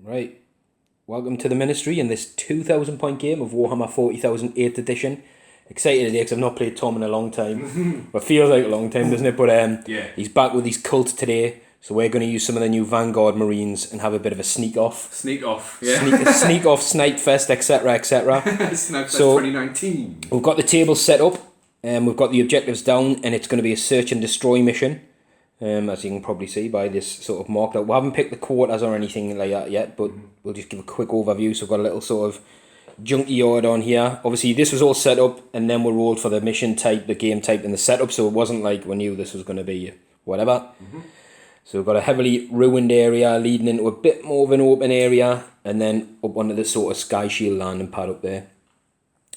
Right, welcome to the ministry in this 2,000 point game of Warhammer 40,000 8th edition. Excited today because I've not played Tom in a long time. Well, it feels like a long time, doesn't it? But Yeah. he's back with his cult today, so we're going to use some of the new Vanguard Marines and have a bit of a sneak off. Sneak off, yeah. Sneak off, snipe fest, etc, etc. Snipe Fest So- 2019. We've got the table set up, and we've got the objectives down, and it's going to be a search and destroy mission. As you can probably see by this sort of marked out. We haven't picked the quarters or anything like that yet, but we'll just give a quick overview. So we've got a little sort of junkyard on here. Obviously this was all set up and then we rolled for the mission type, the game type and the setup, so it wasn't like we knew this was going to be whatever. So we've got a heavily ruined area leading into a bit more of an open area, and then up onto the sort of sky shield landing pad up there.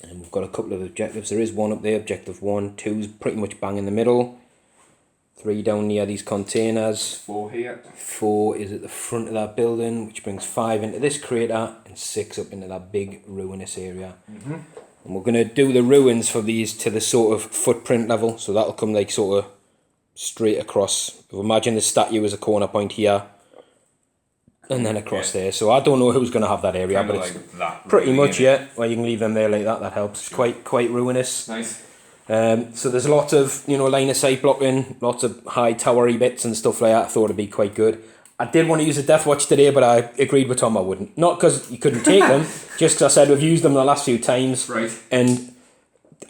And we've got a couple of objectives. There is one up there, objective 1, 2's pretty much bang in the middle. 3 down near these containers. 4 here. 4 is at the front of that building, which brings 5 into this crater and 6 up into that big ruinous area. And we're going to do the ruins for these to the sort of footprint level, so that'll come like sort of straight across. Imagine the statue as a corner point here and then across there. So I don't know who's going to have that area, Kinda but it's like that. pretty really, much, innit? yeah. Well, you can leave them there like that, that helps. It's quite ruinous. Nice. So there's lots of, line of sight blocking, lots of high towery bits and stuff like that. I thought it'd be quite good. I did want to use a Death Watch today, but I agreed with Tom I wouldn't. Not because you couldn't take them, just because I said we've used them the last few times. Right. And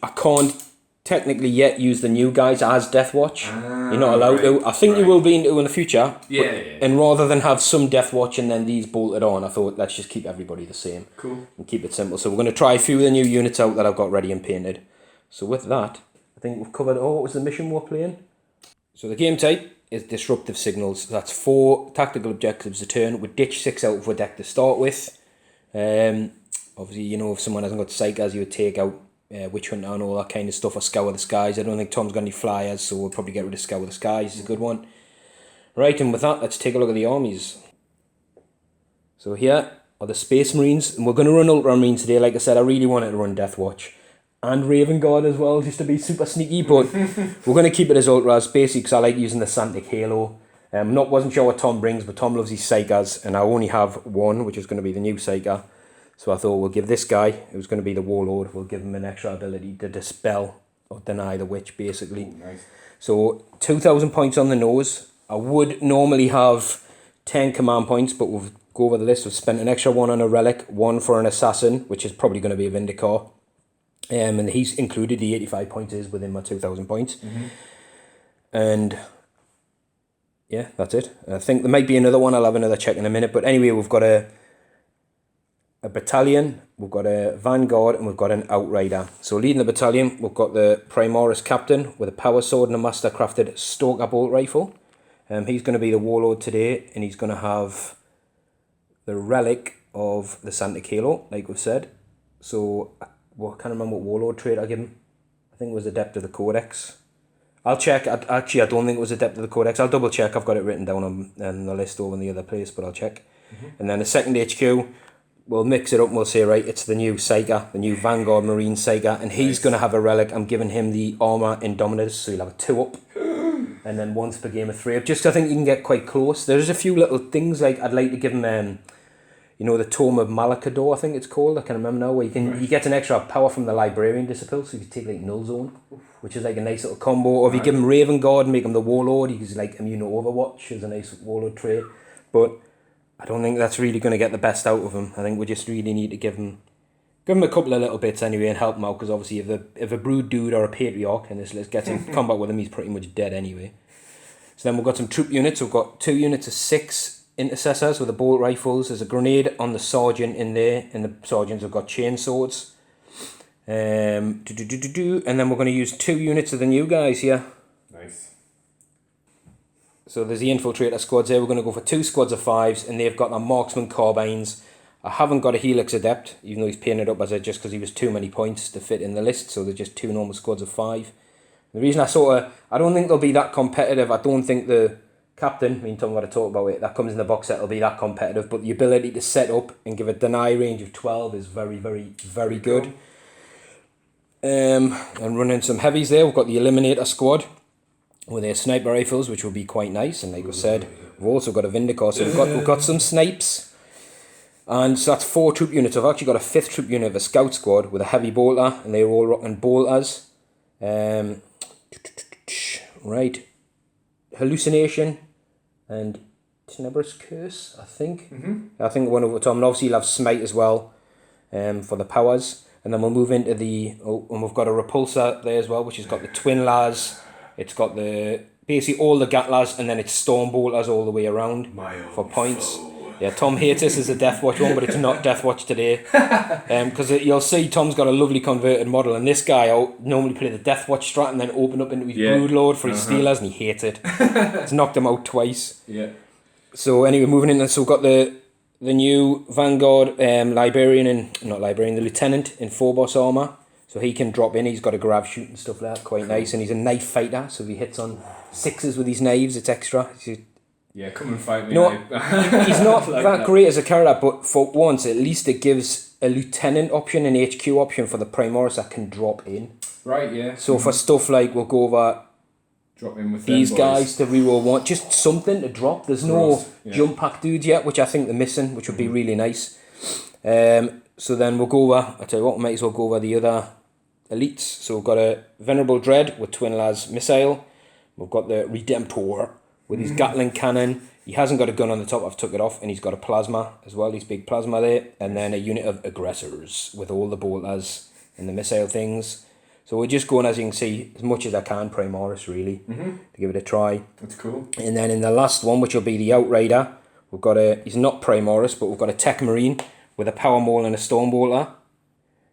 I can't technically yet use the new guys as Death Watch. You're not allowed to. I think you will be in the future. Yeah. And rather than have some Death Watch and then these bolted on, I thought let's just keep everybody the same. Cool. And keep it simple. So we're going to try a few of the new units out that I've got ready and painted. So with that, I think we've covered what was the mission we're playing. So the game type is disruptive signals. That's 4 tactical objectives a turn. We ditch 6 out of our deck to start with. Obviously, if someone hasn't got psychers, you would take out witch hunter and all that kind of stuff, or scour the skies. I don't think Tom's got any flyers, so we'll probably get rid of scour the skies. It's a good one. Right, and with that, let's take a look at the armies. So here are the Space Marines, and we're going to run Ultra Marines today. Like I said, I really wanted to run Death Watch and Raven Guard as well, just to be super sneaky, but we're going to keep it as Ultras, basically because I like using the Santic Halo. Wasn't sure what Tom brings, but Tom loves his Psychers, and I only have one, which is going to be the new Psyker. So I thought we'll give this guy, who's going to be the Warlord, we'll give him an extra ability to dispel or deny the witch, basically. Ooh, nice. So 2,000 points on the nose. I would normally have 10 command points, but we'll go over the list. We've spent an extra 1 on a relic, 1 for an assassin, which is probably going to be a Vindicator. And he's included, the 85 points is within my 2,000 points. And yeah, that's it. I think there might be another one. I'll have another check in a minute. But anyway, we've got a battalion, we've got a Vanguard, and we've got an Outrider. So leading the battalion, we've got the Primaris Captain with a power sword and a master-crafted Stalker bolt rifle. He's going to be the Warlord today, and he's going to have the relic of the Santic Halo, like we've said. So I can't remember what Warlord trait I give him. I think it was Adept of the Codex. I'll check. I don't think it was Adept of the Codex. I'll double check. I've got it written down on the list over in the other place, but I'll check. And then the second HQ, we'll mix it up and we'll say, right, it's the new Psyker, the new Vanguard Marine Psyker, and he's going to have a relic. I'm giving him the Armour Indominus, so he'll have a 2 up. And then once per game of 3 up. Just I think you can get quite close. There's a few little things, like I'd like to give him the Tome of Malakador, I think it's called. I can't remember now. Where he gets an extra power from the Librarian Disciple, so you can take like Null Zone, which is like a nice little combo. Or if you give him Raven Guard and make him the Warlord, he's like immune to Overwatch as a nice Warlord trait. But I don't think that's really going to get the best out of him. I think we just really need to give him a couple of little bits anyway and help him out, because obviously if a Brood Dude or a Patriarch in this list gets in combat with him, he's pretty much dead anyway. So then we've got some troop units. We've got 2 units of 6 intercessors with the bolt rifles. There's a grenade on the sergeant in there, and the sergeants have got chain swords. And then we're going to use 2 units of the new guys here. Nice. So there's the infiltrator squads there. We're going to go for 2 squads of 5s, and they've got their marksman carbines. I haven't got a Helix Adept, even though he's painted up as just because he was too many points to fit in the list. So they're just 2 normal squads of 5. The reason I don't think they'll be that competitive. I don't think the Captain, me and Tom got to talk about it, that comes in the box set, will be that competitive, but the ability to set up and give a deny range of 12 is very, very, very good. And running some heavies there, we've got the Eliminator squad with their sniper rifles, which will be quite nice, and like I said, we've also got a Vindicator, so we've got some snipes. And so that's 4 troop units. I've actually got a 5th troop unit of a scout squad with a heavy bolter, and they're all rocking bolters. Right. Hallucination and Tenebrous Curse, I think. I think one over Tom. And obviously you'll have Smite as well for the powers. And then we'll move into and we've got a repulsor there as well, which has got the twin las. It's got basically all the gatlers, and then it's storm bolters all the way around for points. Yeah, Tom hates this as a Deathwatch one, but it's not Deathwatch today. Because you'll see Tom's got a lovely converted model, and this guy normally play the Deathwatch strat and then open up into his Broodlord for his Steelers, and he hates it. It's knocked him out twice. Yeah. So anyway, moving in, so we've got the new Vanguard the Lieutenant in Phobos armour. So he can drop in, he's got a grav shoot and stuff like that, quite nice, and he's a knife fighter, so if he hits on 6s with his knives, it's extra. Yeah, come and fight me. No, he's not like that great as a character, but for once, at least it gives a lieutenant option, an HQ option for the Primoris that can drop in. Right, yeah. So for stuff like, we'll go over drop in with these guys to reroll one, just something to drop. There's no jump pack dudes yet, which I think they're missing, which would be really nice. So then we'll go over, I tell you what, we might as well go over the other elites. So we've got a Venerable Dread with Twin Las Missile. We've got the Redemptor with his Gatling cannon. He hasn't got a gun on the top, I've took it off, and he's got a plasma as well, his big plasma there, and then a unit of aggressors with all the bolters and the missile things. So we're just going, as you can see, as much as I can Primoris really, to give it a try. That's cool. And then in the last one, which will be the Outrider, we've got he's not Primoris, but we've got a Tech Marine with a Power Maul and a Storm Bolter.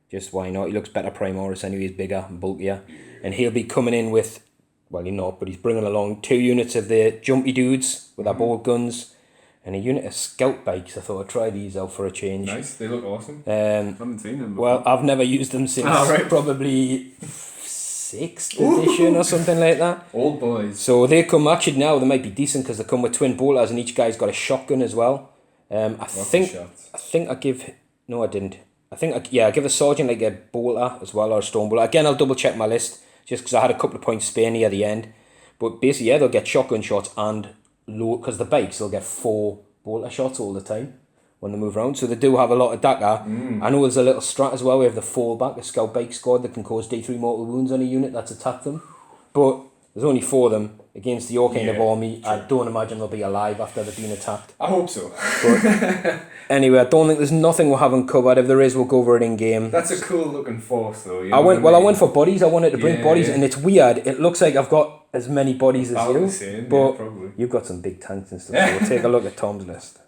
Just why not? He looks better Primoris anyway, he's bigger and bulkier. And he'll be coming in with, well, he's not, but he's bringing along 2 units of the Jumpy Dudes with their bolt guns and a unit of Scout Bikes. I thought I'd try these out for a change. Nice, they look awesome. I haven't seen them before. Well, I've never used them since probably 6th edition or something like that. Old boys. So they come, actually now they might be decent because they come with twin bolters and each guy's got a shotgun as well. I think I give, no I didn't. I give a sergeant like a bolter as well, or a storm bolter. Again, I'll double check my list just because I had a couple of points spare near the end. But basically, yeah, they'll get shotgun shots and low, because the bikes, they'll get 4 bolter shots all the time when they move around. So they do have a lot of dagger. I know there's a little strat as well. We have the fallback, a scout bike squad that can cause D3 mortal wounds on a unit that's attacked them. But there's only 4 of them against your kind of army. True. I don't imagine they'll be alive after they've been attacked. I hope so. But anyway, I don't think there's nothing we haven't covered. If there is, we'll go over it in game. That's a cool looking force though. I went for bodies. I wanted to bring bodies, and it's weird. It looks like I've got as many bodies as you, but you've got some big tanks and stuff. So we'll take a look at Tom's list.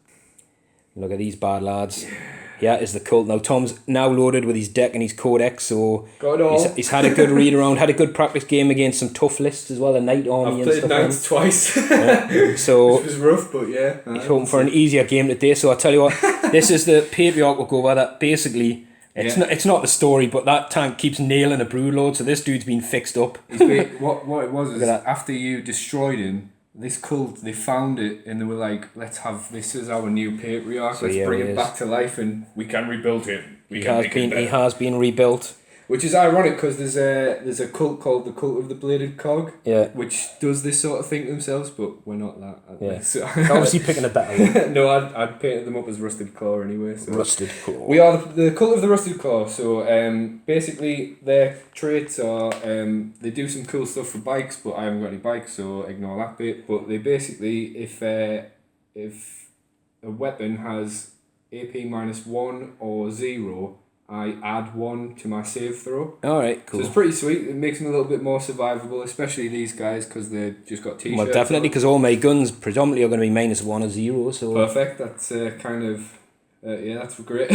Look at these bad lads. Yeah, is the cult. Now Tom's now loaded with his deck and his codex, so he's had a good read around, had a good practice game against some tough lists as well, the Knight Army I've played Knights twice. So it was rough, but yeah. He's hoping for an easier game today, so I'll tell you what, this is the Patriarch we'll go over that basically, it's not the story, but that tank keeps nailing a Broodlord, so this dude's been fixed up. What it was is after you destroyed him, this cult, they found it and they were like, let's have this as our new Patriarch, so let's bring it back to life and we can rebuild him. He has been rebuilt. Which is ironic because there's a cult called the Cult of the Bladed Cog, which does this sort of thing to themselves, but we're not that. So obviously picking a better one. No, I'd painted them up as Rusted Claw anyway. So Rusted Claw. We are the Cult of the Rusted Claw. So basically their traits are they do some cool stuff for bikes, but I haven't got any bikes, so ignore that bit. But they basically, if a weapon has AP -1 or 0. I add 1 to my save throw. Alright, cool. So it's pretty sweet. It makes them a little bit more survivable, especially these guys because they've just got t-shirts. Well, definitely, because all my guns predominantly are going to be -1 or 0. So perfect. That's kind of... that's great.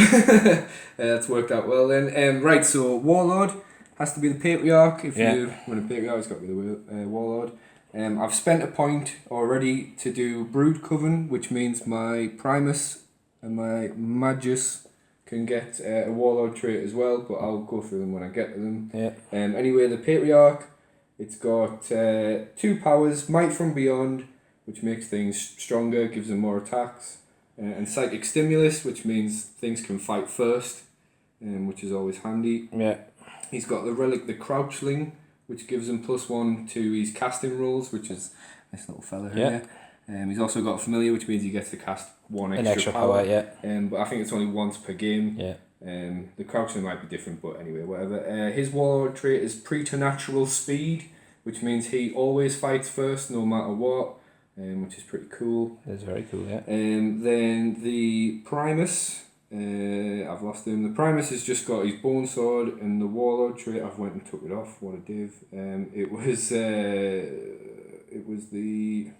That's worked out well then. Right, so Warlord has to be the Patriarch. If you want a Patriarch, it's got to be the Warlord. I've spent a point already to do Brood Coven, which means my Primus and my Magus can get a Warlord trait as well, but I'll go through them when I get to them. Anyway, the Patriarch, it's got 2 powers, Might from Beyond, which makes things stronger, gives them more attacks, and Psychic Stimulus, which means things can fight first, which is always handy. He's got the Relic, the Crouchling, which gives him +1 to his casting rolls, which is this little fella here. He's also got familiar, which means he gets to cast one An extra extra power, yeah. But I think it's only once per game. Yeah. The crouching might be different, but anyway, whatever. His warlord trait is preternatural speed, which means he always fights first, no matter what, which is pretty cool. That's very cool, yeah. Then the Primus, I've lost him. The Primus has just got his bone sword, and the warlord trait, I've went and took it off. What a div. It was the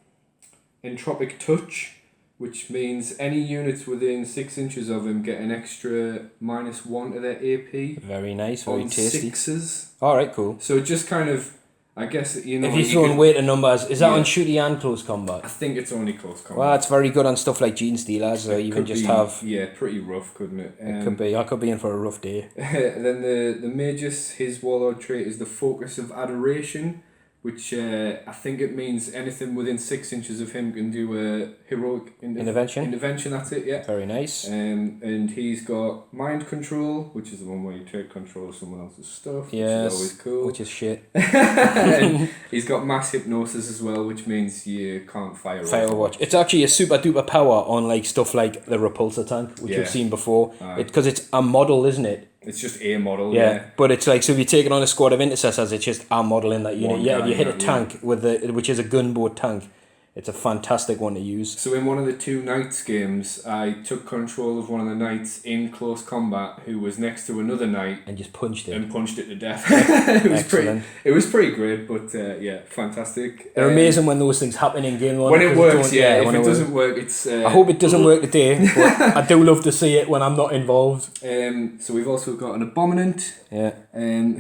entropic touch, which means any units within 6 inches of him get an extra -1 to their AP. Very nice, very on tasty. sixes. Alright, cool. So it just kind of, I guess, you know. If you're throwing weight and numbers, is that Yeah. on shooty and close combat? I think it's only close combat. Well, it's very good on stuff like Genestealers, or even Could just be, have. Yeah, pretty rough, couldn't it? It could be. I could be in for a rough day. Then the Magus, his warlord trait is the focus of adoration, which I think it means anything within 6 inches of him can do a heroic Intervention. Intervention, that's it, yeah. Very nice. And he's got mind control, which is the one where you take control of someone else's stuff, Yes, which is always cool. which is shit. And he's got mass hypnosis as well, which means you can't fire Firewatch. It's actually a super duper power on like stuff like the repulsor tank, which Yeah. you've seen before. Aye. Because it's a model, isn't it? It's just a model, Yeah. yeah. But it's like, so if you take it on a squad of intercessors, it's just a model in that unit. One Yeah, if guy you hit a in that tank with which is a gunboat tank, it's a fantastic one to use. So in one of the 2 Knights games, I took control of one of the Knights in close combat who was next to another Knight And just punched it. and punched it to death. It was Excellent. pretty great, but yeah, fantastic. They're amazing when those things happen in game one. When it because works, don't- yeah. If when it works. doesn't work, it's. I hope it doesn't work today, but I do love to see it when I'm not involved. So we've also got an Abominant, Yeah.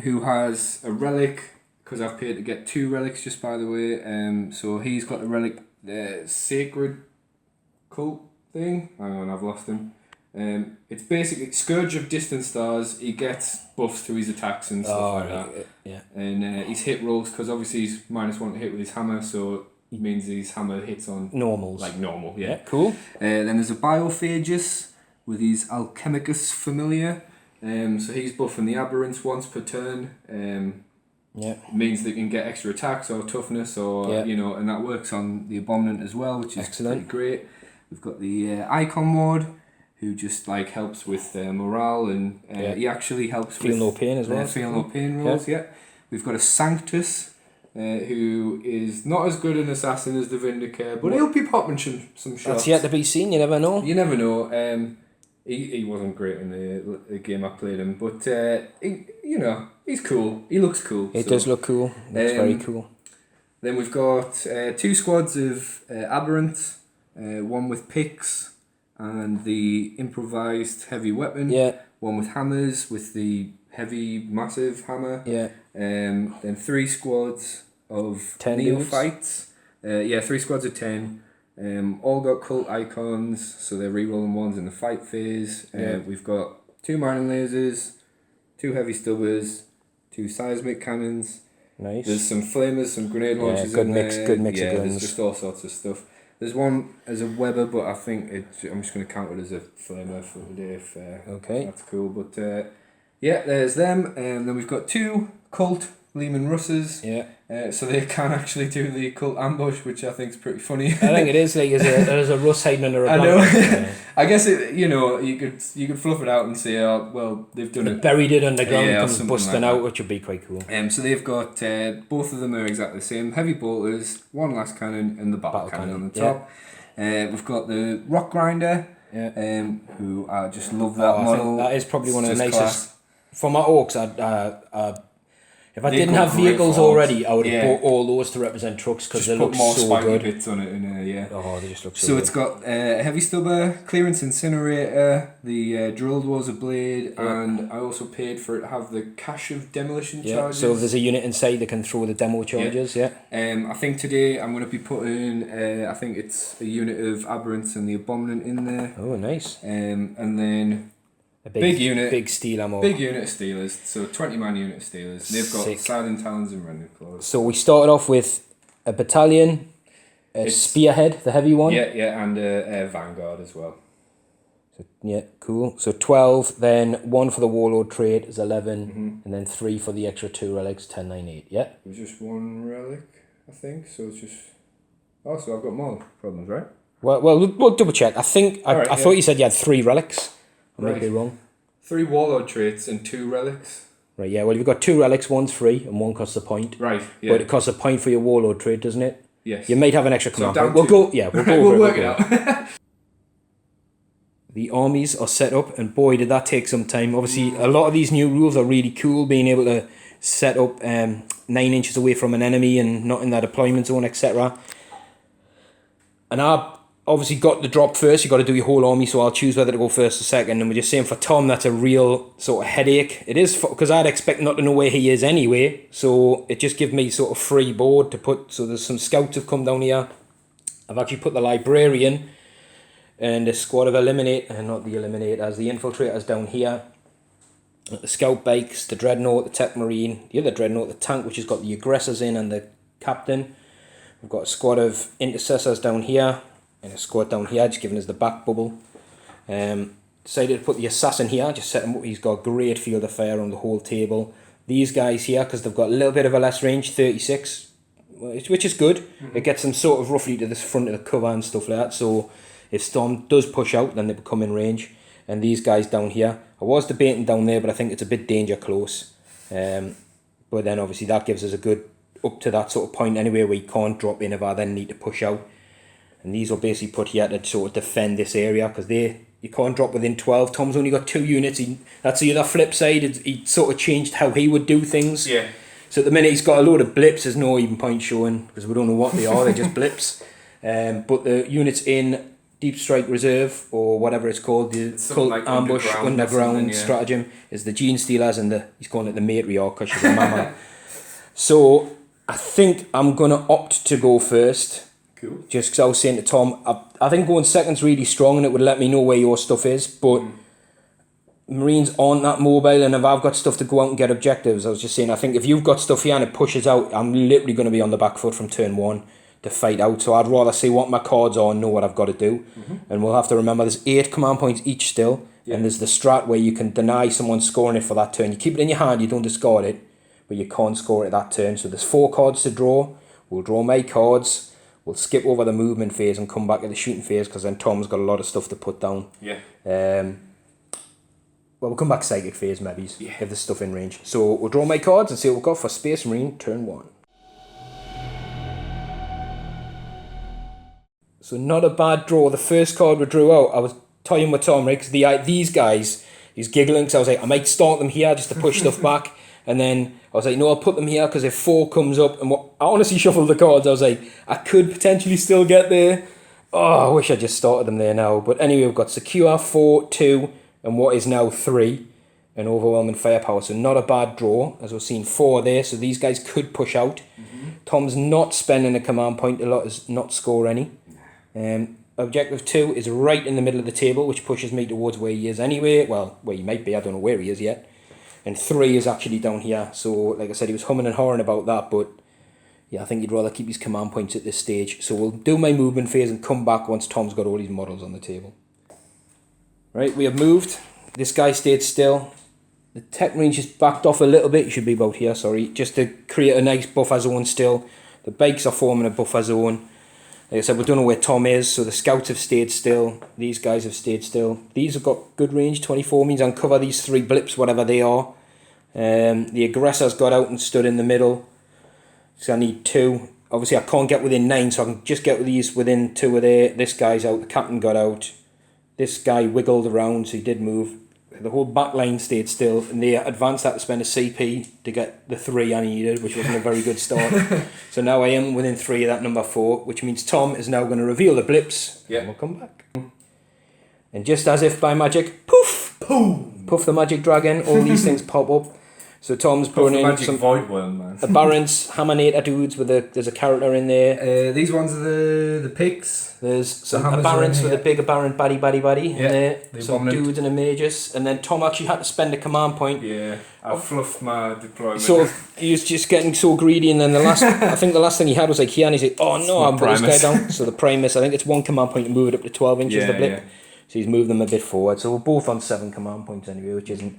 who has a relic, because I've paid to get 2 relics, just by the way. So he's got the relic, Sacred Cult thing. Hang on, I've lost him. It's basically Scourge of Distant Stars. He gets buffs to his attacks and stuff like that. Yeah. And his hit rolls, because obviously he's -1 to hit with his hammer, so it means his hammer hits on Normals. like normal, yeah. Yeah, cool. Then there's a Biophagus with his Alchemicus Familiar. So he's buffing the Aberrants once per turn. Yeah. Means they can get extra attacks or toughness, or Yeah. you know, and that works on the Abominant as well, which is Excellent. pretty great. We've got the Icon Mode, who just like helps with morale, and Yeah. he actually helps Feel with no pain as well. feel no pain rolls. Yeah. We've got a Sanctus, who is not as good an assassin as the Vindicare, but he'll be popping some shots. That's yet to be seen, you never know. You never know. He wasn't great in the game I played him, but he's cool. He looks cool. It does look cool. It's very cool. Then we've got 2 squads of Aberrants, one with picks and the improvised heavy weapon. Yeah. One with hammers with the heavy massive hammer. Yeah. Then 3 squads of 10 neophytes. 3 squads of 10. All got cult icons, so they're rerolling ones in the fight phase. We've got 2 mining lasers, 2 heavy stubbers, 2 seismic cannons. Nice. There's some flamers, some grenade launchers good in mix- there. good mix of There's guns. just all sorts of stuff. There's one as a Weber, but I think I'm just going to count it as a flamer for today. If Okay. that's cool. But there's them. And then we've got 2 cult Lehman Russes. Yeah. So they can actually do the cult ambush, which I think is pretty funny. I think it is like there's a Russ hiding under a I know. blanket. I guess you could fluff it out and say, oh well, they've done They it. buried it underground, Yeah, or comes something busting like out, that. which would be quite cool. So they've got both of them are exactly the same. Heavy bolters, 1 last cannon, and the battle cannon on the top. We've got the rock grinder. Yeah. Who I just love that I model. think that is probably one of the It's nicest. just class. For my orcs, if I They've didn't got have great vehicles forms. already, I would have Yeah. bought all those to represent trucks because Just they put look more so spiky good. bits on it, and yeah. Oh, they just look so So good. it's got a heavy stubber, clearance incinerator, the drilled was a blade, and I also paid for it to have the cache of demolition Yeah. charges. So if there's a unit inside that can throw the demo charges. Yeah. I think today I'm going to be putting, I think it's a unit of Aberrants and the Abominant in there. Oh, nice. And then A big unit. big steel ammo. big unit of Steelers, so 20-man unit of Steelers. They've got Sick. Silent Talons and Rended Claws. So we started off with a battalion, a spearhead, the heavy one. Yeah, and a Vanguard as well. So, yeah, cool. So 12, then 1 for the warlord trait is 11, and then 3 for the extra 2 relics, 10, 9, 8. Yeah. It was just 1 relic, I think, so it's just... Oh, so I've got more problems, right? Well, we'll double check. I think I thought you said you had 3 relics. I might be wrong. 3 warlord traits and 2 relics. Right, yeah. Well, you've got 2 relics, one's free, and one costs a point. Right, yeah. But it costs a point for your warlord trait, doesn't it? Yes. You might have an extra command point. We'll go. Yeah, we'll go. We'll work it out. The armies are set up, and boy, did that take some time. Obviously, a lot of these new rules are really cool, being able to set up 9 inches away from an enemy and not in their deployment zone, etc. And I obviously got the drop first. You got to do your whole army, so I'll choose whether to go first or second. And we're just saying for Tom, that's a real sort of headache. It is, because I'd expect not to know where he is anyway, so it just gives me sort of free board to put. So there's some scouts have come down here. I've actually put the librarian and a squad of not the eliminators, the infiltrators down here. The scout bikes, the dreadnought, the tech marine, the other dreadnought, the tank, which has got the aggressors in, and the captain. We've got a squad of intercessors down here and a squad down here, just giving us the back bubble. Decided to put the assassin here, just set him up. He's got a great field of fire on the whole table. These guys here, because they've got a little bit of a less range, 36, which is good. It gets them sort of roughly to the front of the cover and stuff like that. So if Storm does push out, then they become in range. And these guys down here, I was debating down there, but I think it's a bit danger close. But then obviously that gives us a good up to that sort of point anyway, where you can't drop in if I then need to push out. And these will basically put here to sort of defend this area, because you can't drop within 12. Tom's only got 2 units. That's the other flip side. He sort of changed how he would do things. Yeah. So at the minute he's got a load of blips. There's no even point showing, because we don't know what they are. They're just blips. But the units in Deep Strike Reserve, or whatever it's called, the Cult like Ambush Underground yeah. Stratagem, is the Genestealers, and he's calling it the Matriarch because she's a mama. So I think I'm going to opt to go first. Cool. Just because I was saying to Tom, I think going second's really strong, and it would let me know where your stuff is, but Marines aren't that mobile, and if I've got stuff to go out and get objectives, I was just saying, I think if you've got stuff here and it pushes out, I'm literally going to be on the back foot from turn 1 to fight out. So I'd rather see what my cards are and know what I've got to do. And we'll have to remember there's 8 command points each still, and there's the strat where you can deny someone scoring it for that turn. You keep it in your hand, you don't discard it, but you can't score it that turn. So there's 4 cards to draw. We'll draw my cards. We'll skip over the movement phase and come back to the shooting phase, because then Tom's got a lot of stuff to put down. Yeah. Well, we'll come back psychic phase maybe, if there's stuff in range. So we'll draw my cards and see what we've got for Space Marine turn 1. So not a bad draw. The first card we drew out, I was toying with Tom, right? Because these guys, he's giggling, because I was like, I might start them here just to push stuff back. And then I was like, no, I'll put them here, because if 4 comes up, and I honestly shuffled the cards, I was like, I could potentially still get there. Oh, I wish I just started them there now. But anyway, we've got Secure, 4, 2, and what is now 3, and Overwhelming Firepower. So not a bad draw, as we've seen 4 there. So these guys could push out. Tom's not spending a command point a lot, is not score any. Objective 2 is right in the middle of the table, which pushes me towards where he is anyway. Well, where he might be, I don't know where he is yet. And 3 is actually down here. So, like I said, he was humming and hawing about that, but yeah, I think he'd rather keep his command points at this stage. So we'll do my movement phase and come back once Tom's got all his models on the table. Right, we have moved. This guy stayed still. The tech range just backed off a little bit. You should be about here, sorry. Just to create a nice buffer zone still. The bikes are forming a buffer zone. Like I said, we don't know where Tom is, so the scouts have stayed still. These guys have stayed still. These have got good range, 24 means I can cover these 3 blips, whatever they are. The aggressors got out and stood in the middle. So I need 2. Obviously I can't get within 9, so I can just get these within 2 of there. This guy's out, the captain got out. This guy wiggled around, so he did move. The whole back line stayed still, and the advanced had to spend a CP to get the 3 I needed, which wasn't a very good start. So now I am within 3 of that number 4, which means Tom is now going to reveal the blips, and we'll come back. And just as if by magic, poof! Boom! Puff the magic dragon, all these things pop up. So Tom's putting in magic some void worm, man. the Barons, Hammernator dudes there's a character in there. These ones are the pigs. There's some Barons with a bigger Baron baddie in there. Some bombed. dudes and a mages. And then Tom actually had to spend a command point. Yeah, I fluffed my deployment. So he was just getting so greedy, and then I think the last thing he had was like here, and he's like, oh no, I'm put this guy down. So the Primus, I think it's 1 command point to move it up to 12 inches, the blip. Yeah. So he's moved them a bit forward. So we're both on 7 command points anyway, which isn't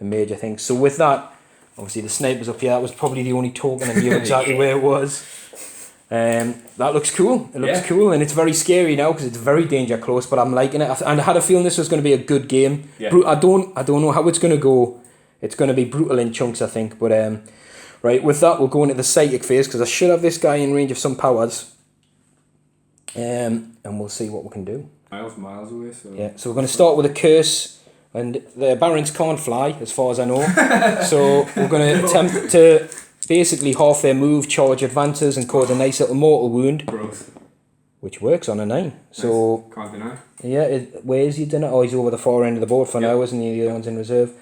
a major thing. So with that, obviously the snipers up here, that was probably the only token I knew exactly where it was. That looks cool. It looks cool, and it's very scary now because it's very danger close. But I'm liking it, and I had a feeling this was going to be a good game. Yeah. I don't know how it's going to go. It's going to be brutal in chunks, I think. But right, with that, we'll go into the psychic phase because I should have this guy in range of some powers. And we'll see what we can do. Miles away. So yeah, so we're going to start with a curse, and the Barons can't fly, as far as I know. So we're going to attempt to basically half their move, charge advances, and cause a nice little mortal wound. Gross. Which works on a 9. So nice. Can't deny. yeah, where is he dinner? Oh, he's over the far end of the board for now, isn't he? The other one's in reserve.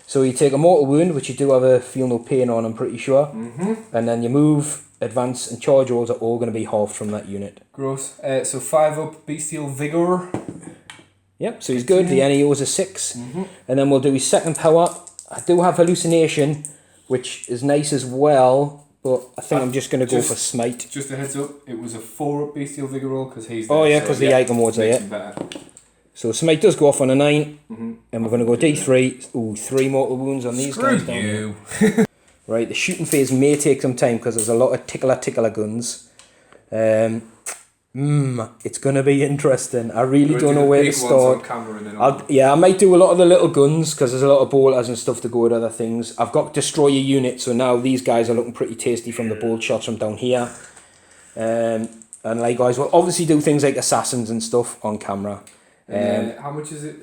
So you take a mortal wound, which you do have a feel no pain on, I'm pretty sure. And then your move, advance, and charge rolls are all going to be halved from that unit. Gross. So 5 up, Bestial Vigor. Yep, so he's good. The NEO's a 6. And then we'll do his second power. I do have hallucination, which is nice as well, but I think I'm just going to go for smite. Just a heads up, it was a 4 up Bestial Vigor roll because he's there. Oh yeah, because the item modes are, yeah. So smite does go off on a 9, and we're going to go D3. Ooh, 3 mortal wounds on these guys down here. Right, the shooting phase may take some time because there's a lot of tickler guns. It's going to be interesting. I really don't know where to start. I might do a lot of the little guns because there's a lot of bolters and stuff to go with other things. I've got destroyer unit, so now these guys are looking pretty tasty from the bolt shots from down here. And likewise, we'll obviously do things like assassins and stuff on camera. How much is it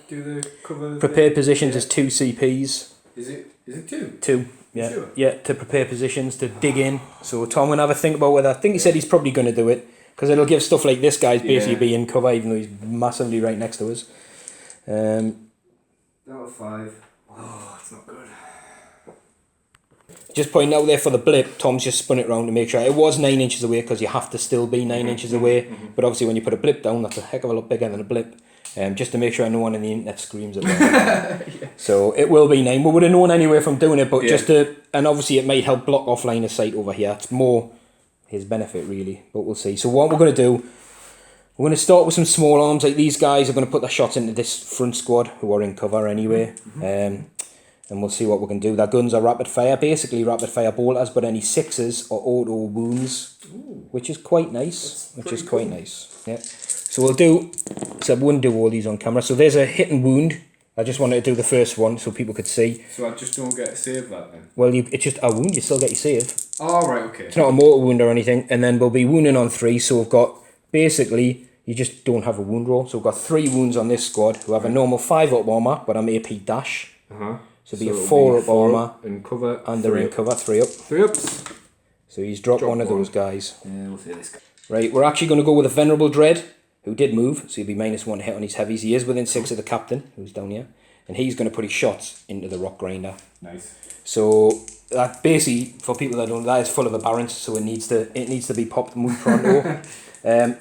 do the cover? Prepare positions is 2 CPs. Is it 2? 2. Yeah, sure? Yeah, to prepare positions, to dig in. So Tom will have a think about whether, I think he said he's probably going to do it, because it'll give stuff like this guy's basically be in cover, even though he's massively right next to us. Out of 5. Oh, it's not good. Just pointing out there for the blip, Tom's just spun it round to make sure. It was 9 inches away, because you have to still be 9 inches away. But obviously when you put a blip down, that's a heck of a lot bigger than a blip. Just to make sure no one in the internet screams at me. So it will be 9. We would have known anyway from doing it, but just to, and obviously it might help block off line of sight over here. It's more his benefit really, but we'll see. So what we're going to do, we're going to start with some small arms. Like these guys are going to put their shots into this front squad who are in cover anyway. And we'll see what we can do. Their guns are rapid fire, basically rapid fire bolters, but any 6s are auto wounds, which is quite nice. Nice. Yeah. So we'll do, so I wouldn't do all these on camera. So there's a hit and wound. I just wanted to do the first one so people could see. So I just don't get a save that then? Well, it's just a wound, you still get your save. Oh, right, okay. It's not a mortal wound or anything. And then we'll be wounding on 3. So we've got, basically, you just don't have a wound roll. So we've got 3 wounds on this squad who have a normal 5 up armour, but I'm AP dash. So it'll be a 4 up armour. In cover. And they're in cover, 3 up. 3 ups. So he's dropped one of those guys. Yeah, we'll see this guy. Right, we're actually going to go with a Venerable Dread, who did move, so he'll be -1 hit on his heavies. He is within 6 of the captain, who's down here, and he's going to put his shots into the rock grinder. Nice. So that basically, for people that don't know, that is full of the Barons, so it needs to be popped muy pronto.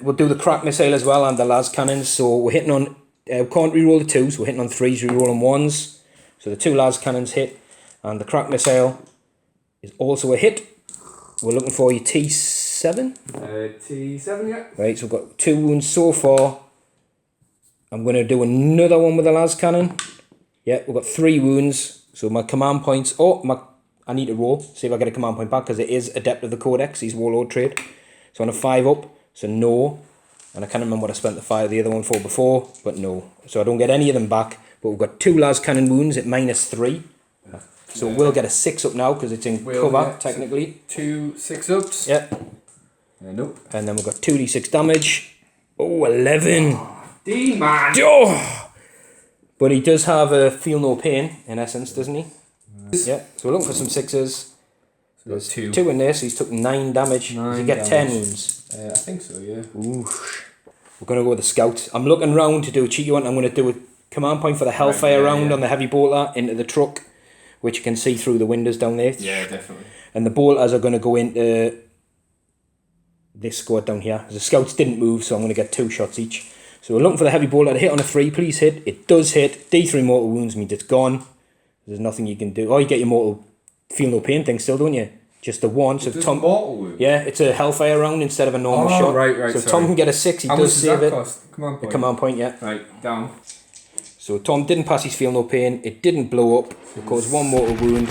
We'll do the crack missile as well and the las cannons. So we're hitting on, can't reroll the 2s, we're hitting on 3s, rerolling 1s. So the 2 las cannons hit, and the crack missile is also a hit. We're looking for your T7. T7, yeah. Right, so we've got 2 wounds so far. I'm going to do another one with the las cannon. Yeah, we've got 3 wounds. So my command points. I need to roll. See if I get a command point back because it is Adept of the Codex. He's Warlord trade. So on a 5 up. So no. And I can't remember what I spent the other one for before. But no. So I don't get any of them back. But we've got 2 las cannon wounds at -3. So we'll get a 6 up now because it's in cover technically. 2 6-ups. Yep. Nope. And then we've got 2d6 damage. Oh, 11. D-man. Oh! But he does have a feel no pain in essence, doesn't he? Yeah. So we're looking for some 6s. So there's 2 in there, so he's took 9 damage. Does he get 10 wounds? I think so, yeah. Ooh. We're going to go with the scout. I'm looking round to do a cheeky one. I'm going to do a command point for the Hellfire round on the heavy bolter into the truck, which you can see through the windows down there. Yeah, definitely. And the bolters are going to go into this squad down here. The scouts didn't move, so I'm going to get 2 shots each. So we're looking for the heavy bolter to hit on a 3. Please hit. It does hit. D3 mortal wounds means it's gone. There's nothing you can do. Oh, you get your mortal feel no pain thing still, don't you? Just the 1. So Tom. Mortal wound? Yeah, it's a Hellfire round instead of a normal shot. Right. So Tom can get a 6. He does save it. Command point. The command point, yeah. Right, down. So Tom didn't pass his feel no pain. It didn't blow up. It caused 1 mortal wound.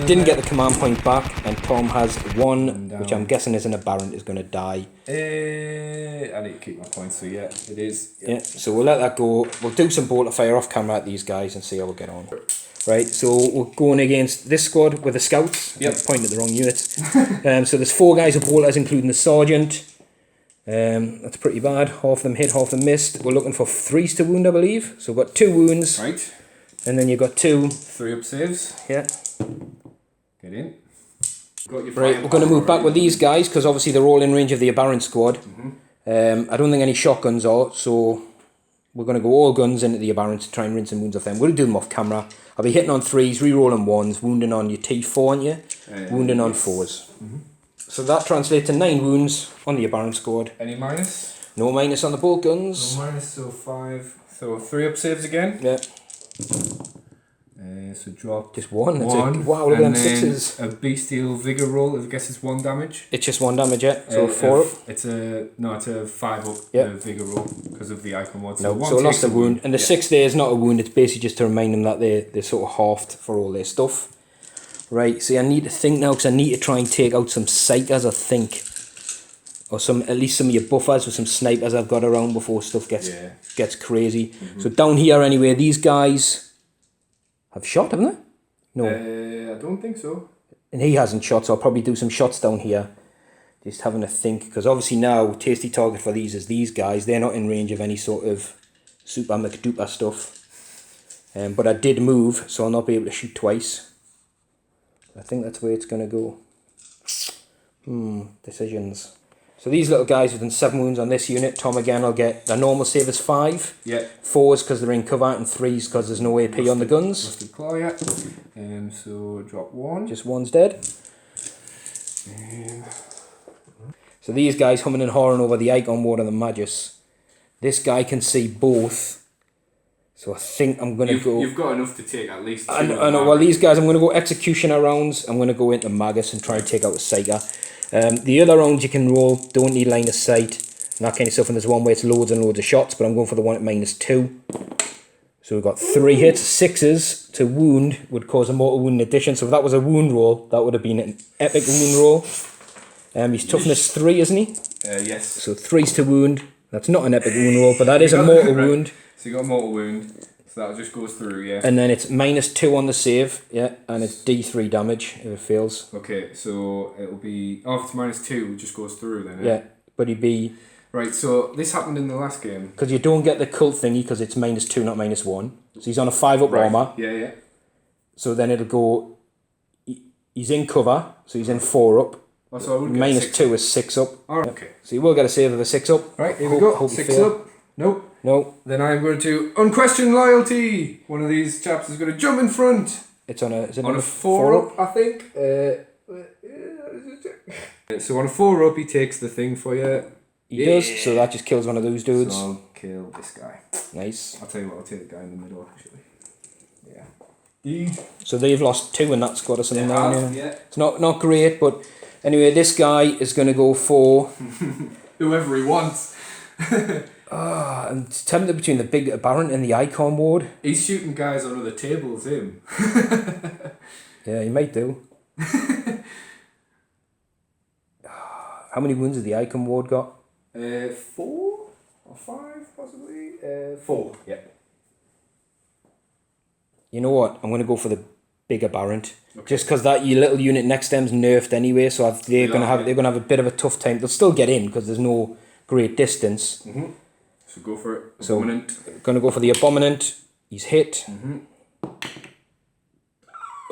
Didn't get the command point back, and Tom has 1, which I'm guessing isn't a Baron, is going to die. I need to keep my points, so yeah, it is. Yeah. So we'll let that go. We'll do some bolter fire off camera at these guys and see how we get on. Right, so we're going against this squad with the scouts. Yep. Pointing at the wrong units. So there's 4 guys with bolters, including the sergeant. That's pretty bad. Half of them hit, half of them missed. We're looking for 3s to wound, I believe. So we've got 2 wounds. Right. And then you've got 2. 3 up saves. Yeah. Get in. Got your Right, we're going to move back with these guys because obviously they're all in range of the Aberrant squad. I don't think any shotguns are, so we're going to go all guns into the Aberrant to try and rinse and wounds off them. We'll do them off camera. I'll be hitting on 3s, re-rolling 1s, wounding on your T4, aren't you? Wounding on 4s. So that translates to 9 wounds on the Aberrant squad. Any minus? No minus on the bolt guns. No minus, so 5. So 3 up saves again. Yeah. So drop. Just 1. That's one. it. Wow, look at them And then 6s. a bestial vigor roll. I guess it's 1 damage. It's just 1 damage, yeah. So 4 up. It's a 5 up Yep. vigor roll because of the icon mod. No, one so I lost takes a wound. And the 6 there is not a wound, it's basically just to remind them that they're sort of halved for all their stuff. Right, see, I need to think now because I need to try and take out some psychers, I think. Or at least some of your buffers with some snipers I've got around before stuff gets crazy. So down here anyway, these guys have shot, haven't they? No. I don't think so. And he hasn't shot, so I'll probably do some shots down here. Just having a think, because obviously now tasty target for these is these guys. They're not in range of any sort of super McDuper stuff. But I did move, so I'll not be able to shoot twice. I think that's where it's going to go. Decisions. So these little guys have done 7 wounds on this unit. Tom again will get their normal save is 5. Yeah. 4s because they're in cover, and 3s because there's no AP on the guns. Rusted claw, yeah. So drop 1. Just 1's dead. So these guys humming and hawing over the icon ward and the Magus. This guy can see both. So I think I'm going to go... You've got enough to take at least 2. I know, well these guys, I'm going to go Executioner rounds. I'm going to go into Magus and try and take out the Psyker. The other rounds you can roll, don't need line of sight and that kind of stuff, and there's one where it's loads and loads of shots, but I'm going for the one at -2. So we've got 3 hits. 6s to wound would cause a mortal wound in addition, so if that was a wound roll, that would have been an epic wound roll. He's toughness 3, isn't he? Yes. So 3s to wound, that's not an epic wound roll, but that is a mortal wound. So you got a mortal wound, so that just goes through, yeah. And then it's -2 on the save, yeah, and it's D3 damage if it fails. Okay, so it'll be... Oh, if it's -2, it just goes through then, Yeah, but he'd be... Right, so this happened in the last game. Because you don't get the cult thingy because it's -2, not -1. So he's on a 5 up armor. Yeah, yeah. So then it'll go... He's in cover, so he's in 4 up. Oh, so I would get -2 is 6 up. Alright, okay. So you will get a save of a 6 up. Right, here we go. 6 up. Nope. No. Then I'm going to unquestion loyalty. One of these chaps is going to jump in front. It's on a... Is it on a 4 up, I think. So on a 4 up, he takes the thing for you. He does, so that just kills one of those dudes. So I'll kill this guy. Nice. I'll tell you what, I'll take the guy in the middle, actually. Yeah. So they've lost 2 in that squad or something now. Yeah. It's not great, but anyway, this guy is going to go for... Whoever he wants. I'm tempted between the big Aberrant and the Icon ward. He's shooting guys under the tables, him. Yeah, he might do. How many wounds has the Icon ward got? 4 or 5, possibly. 4. Yeah. You know what? I'm going to go for the big Aberrant. Okay. Just because that little unit next to them's nerfed anyway, so they're going to have a bit of a tough time. They'll still get in because there's no great distance. So go for it. Abominant. So going to go for the Abominant. He's hit.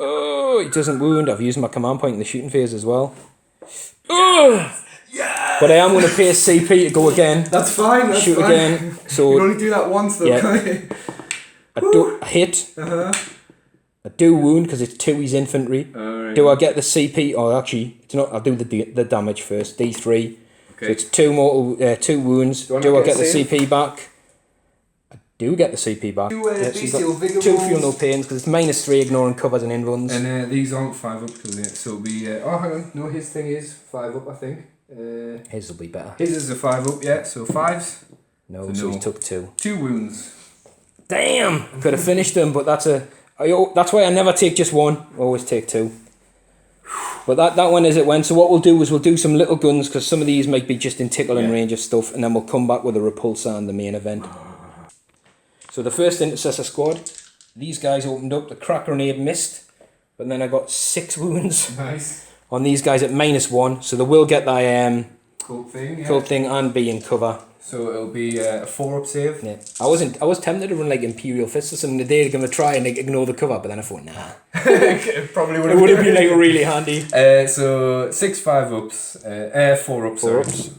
Oh, he doesn't wound. I've used my command point in the shooting phase as well. Oh! Yeah. But I am going to pay CP to go again. That's fine. That's shoot fine. Again. So you can only do that once though. Yeah. I hit. I do wound because it's 2. He's infantry. Right. Do I get the CP? Oh, actually, it's not. I'll do the damage first. D3. Okay. So it's 2 wounds. Do I get the CP back? I do get the CP back. So you 2 feel no pains because it's -3 ignoring covers and inruns. And these aren't 5 up till yet, so it'll be. Oh, hang on. No, his thing is 5 up, I think. His will be better. His is a 5 up, yeah. So 5s. No, so he took 2. 2 wounds. Damn! Could have finished them, but that's why I never take just one. I always take two. But that one as it went. So what we'll do is we'll do some little guns, because some of these might be just in tickling range of stuff, and then we'll come back with a repulsor and the main event. So the first intercessor squad, these guys opened up. The crack grenade missed, but then I got 6 wounds. Nice. On these guys at -1, so they will get that Cult thing. Yeah. cult thing and be in cover. So it'll be a 4-up save. Yeah, I was tempted to run like Imperial Fist or something today, going to try and like ignore the cover, but then I thought nah. It probably It would have been like really handy. So 6 5-ups, 4-ups. 4-ups.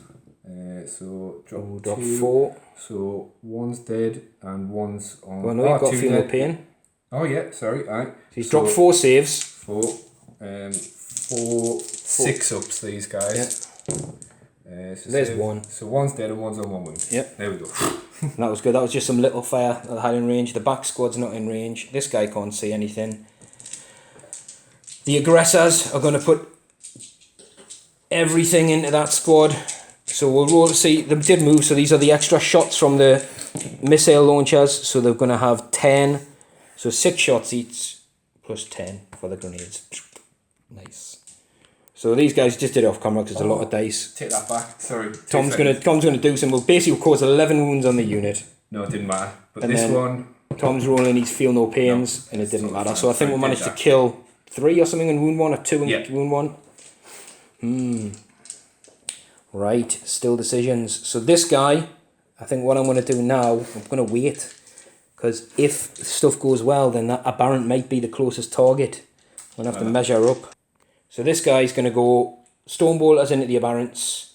So drop Drop 2. 4. So one's dead and one's on. Well, no, you've got 2 female dead. pain. Oh yeah, sorry. Alright. So he's dropped 4 saves. 4, 6-ups. These guys. So there's 1. So one's dead and one's on 1 wound. Yep. There we go. That was good. That was just some little fire that I had in range. The back squad's not in range. This guy can't see anything. The aggressors are going to put everything into that squad. So we'll roll. See, they did move. So these are the extra shots from the missile launchers. So they're going to have 10. So 6 shots each plus 10 for the grenades. Nice. So these guys just did it off camera because there's a lot of dice. Take that back. Sorry. Tom's gonna do some. We'll basically cause 11 wounds on the unit. No, it didn't matter. But And this then one. Tom's rolling. He's feel no pains, and it didn't matter. So I think we managed to kill 3 or something in wound 1 or 2 in wound 1. Right. Still decisions. So this guy, I think what I'm gonna do now, I'm gonna wait, because if stuff goes well, then that aberrant might be the closest target. I'm gonna have to measure up. So this guy's going to go stone bolters into the aberrants.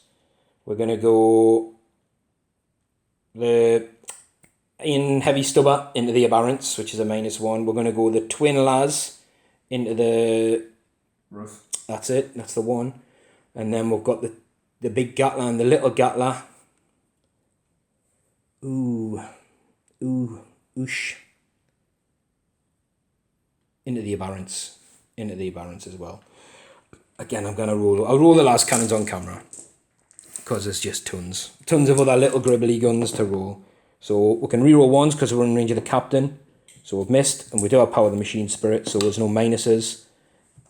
We're going to go in heavy stubber into the aberrants, which is a -1. We're going to go the twin las into the Rough. That's it. That's the one. And then we've got the big gatler and the little gatler. Oosh. Into the aberrants. Into the aberrants as well. Again, I'll roll the last cannons on camera, because there's just tons of other little gribbly guns to roll. So we can reroll ones because we're in range of the captain. So we've missed, and we do have power of the machine spirit, so there's no minuses.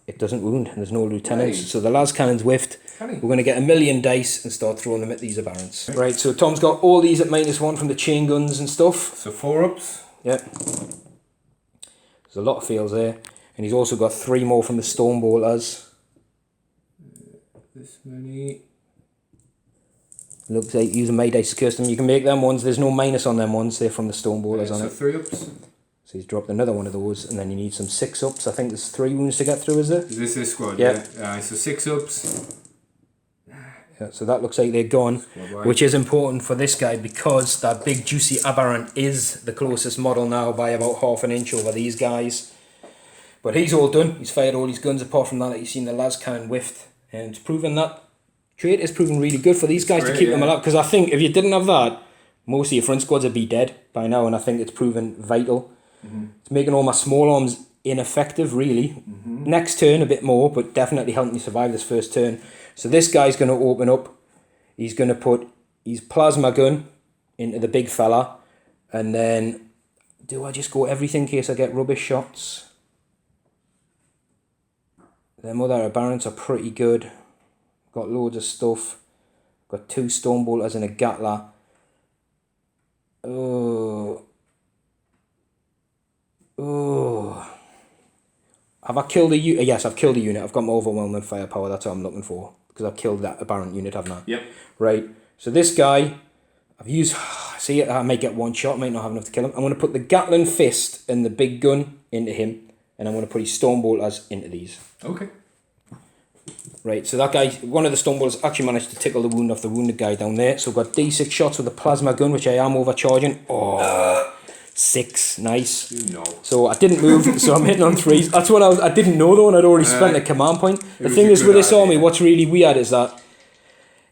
It doesn't wound, and there's no lieutenants. Right. So the last cannon's whiffed. We're going to get 1,000,000 dice and start throwing them at these aberrants. Right, so Tom's got all these at -1 from the chain guns and stuff. So 4-ups. Yep. There's a lot of fails there. And he's also got 3 more from the stone bolters. This many. Looks like using my dice to custom. You can make them ones. There's no minus on them ones. They're from the stone bolters on So it. 3-ups. So he's dropped another one of those, and then you need some 6-ups. I think there's 3 wounds to get through, is there? Is this his squad? Yeah. So 6-ups. Yeah, so that looks like they're gone, which is important for this guy because that big juicy aberrant is the closest model now by about 1/2 inch over these guys. But he's all done. He's fired all his guns apart from that you've seen the las cannon whiffed. And it's proven that trait is proven really good for these guys to keep them alive. Because I think if you didn't have that, most of your front squads would be dead by now. And I think it's proven vital. It's making all my small arms ineffective, really. Next turn a bit more, but definitely helping me survive this first turn. So this guy's going to open up. He's going to put his plasma gun into the big fella. And then, do I just go everything in case I get rubbish shots? Them other aberrants are pretty good. Got loads of stuff. Got 2 stone bolters and a gatler. Oh. Have I killed a unit? Yes, I've killed a unit. I've got my overwhelming firepower. That's what I'm looking for. Because I've killed that aberrant unit, haven't I? Yep. Right. So this guy, I've used... See, I might get 1 shot. I might not have enough to kill him. I'm going to put the Gatling fist and the big gun into him. And I'm going to put his stone bolters into these. Okay. Right, so that guy, one of the stone bolters actually managed to tickle the wound off the wounded guy down there. So I've got D6 shots with the plasma gun, which I am overcharging. Oh, 6, nice. No. So I didn't move, so I'm hitting on 3s. That's what I didn't know though, and I'd already spent a command point. The thing is with this army, what's really weird is that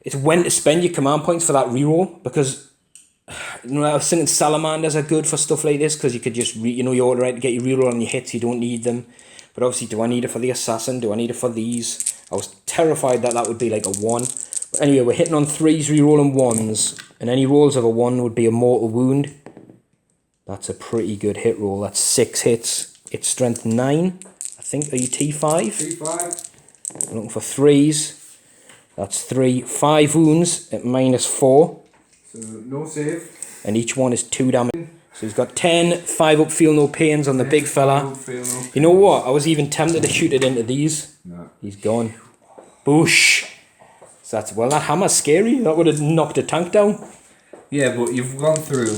it's when to spend your command points for that reroll, because I was thinking salamanders are good for stuff like this, because you could just, you order right to get your reroll on your hits, you don't need them. But obviously, do I need it for the assassin? Do I need it for these? I was terrified that would be like a 1. But anyway, we're hitting on 3s, re-rolling 1s. And any rolls of a 1 would be a mortal wound. That's a pretty good hit roll. That's 6 hits. It's strength 9. I think, are you T5? T5. I'm looking for 3s. That's 3. 5 wounds at -4. So no save. And each one is 2 damage. So he's got 10, 5 up, feel no pains on the big fella. You know what? I was even tempted to shoot it into these. No. He's gone. Boosh. So that's, well, that hammer's scary. That would have knocked a tank down. Yeah, but you've gone through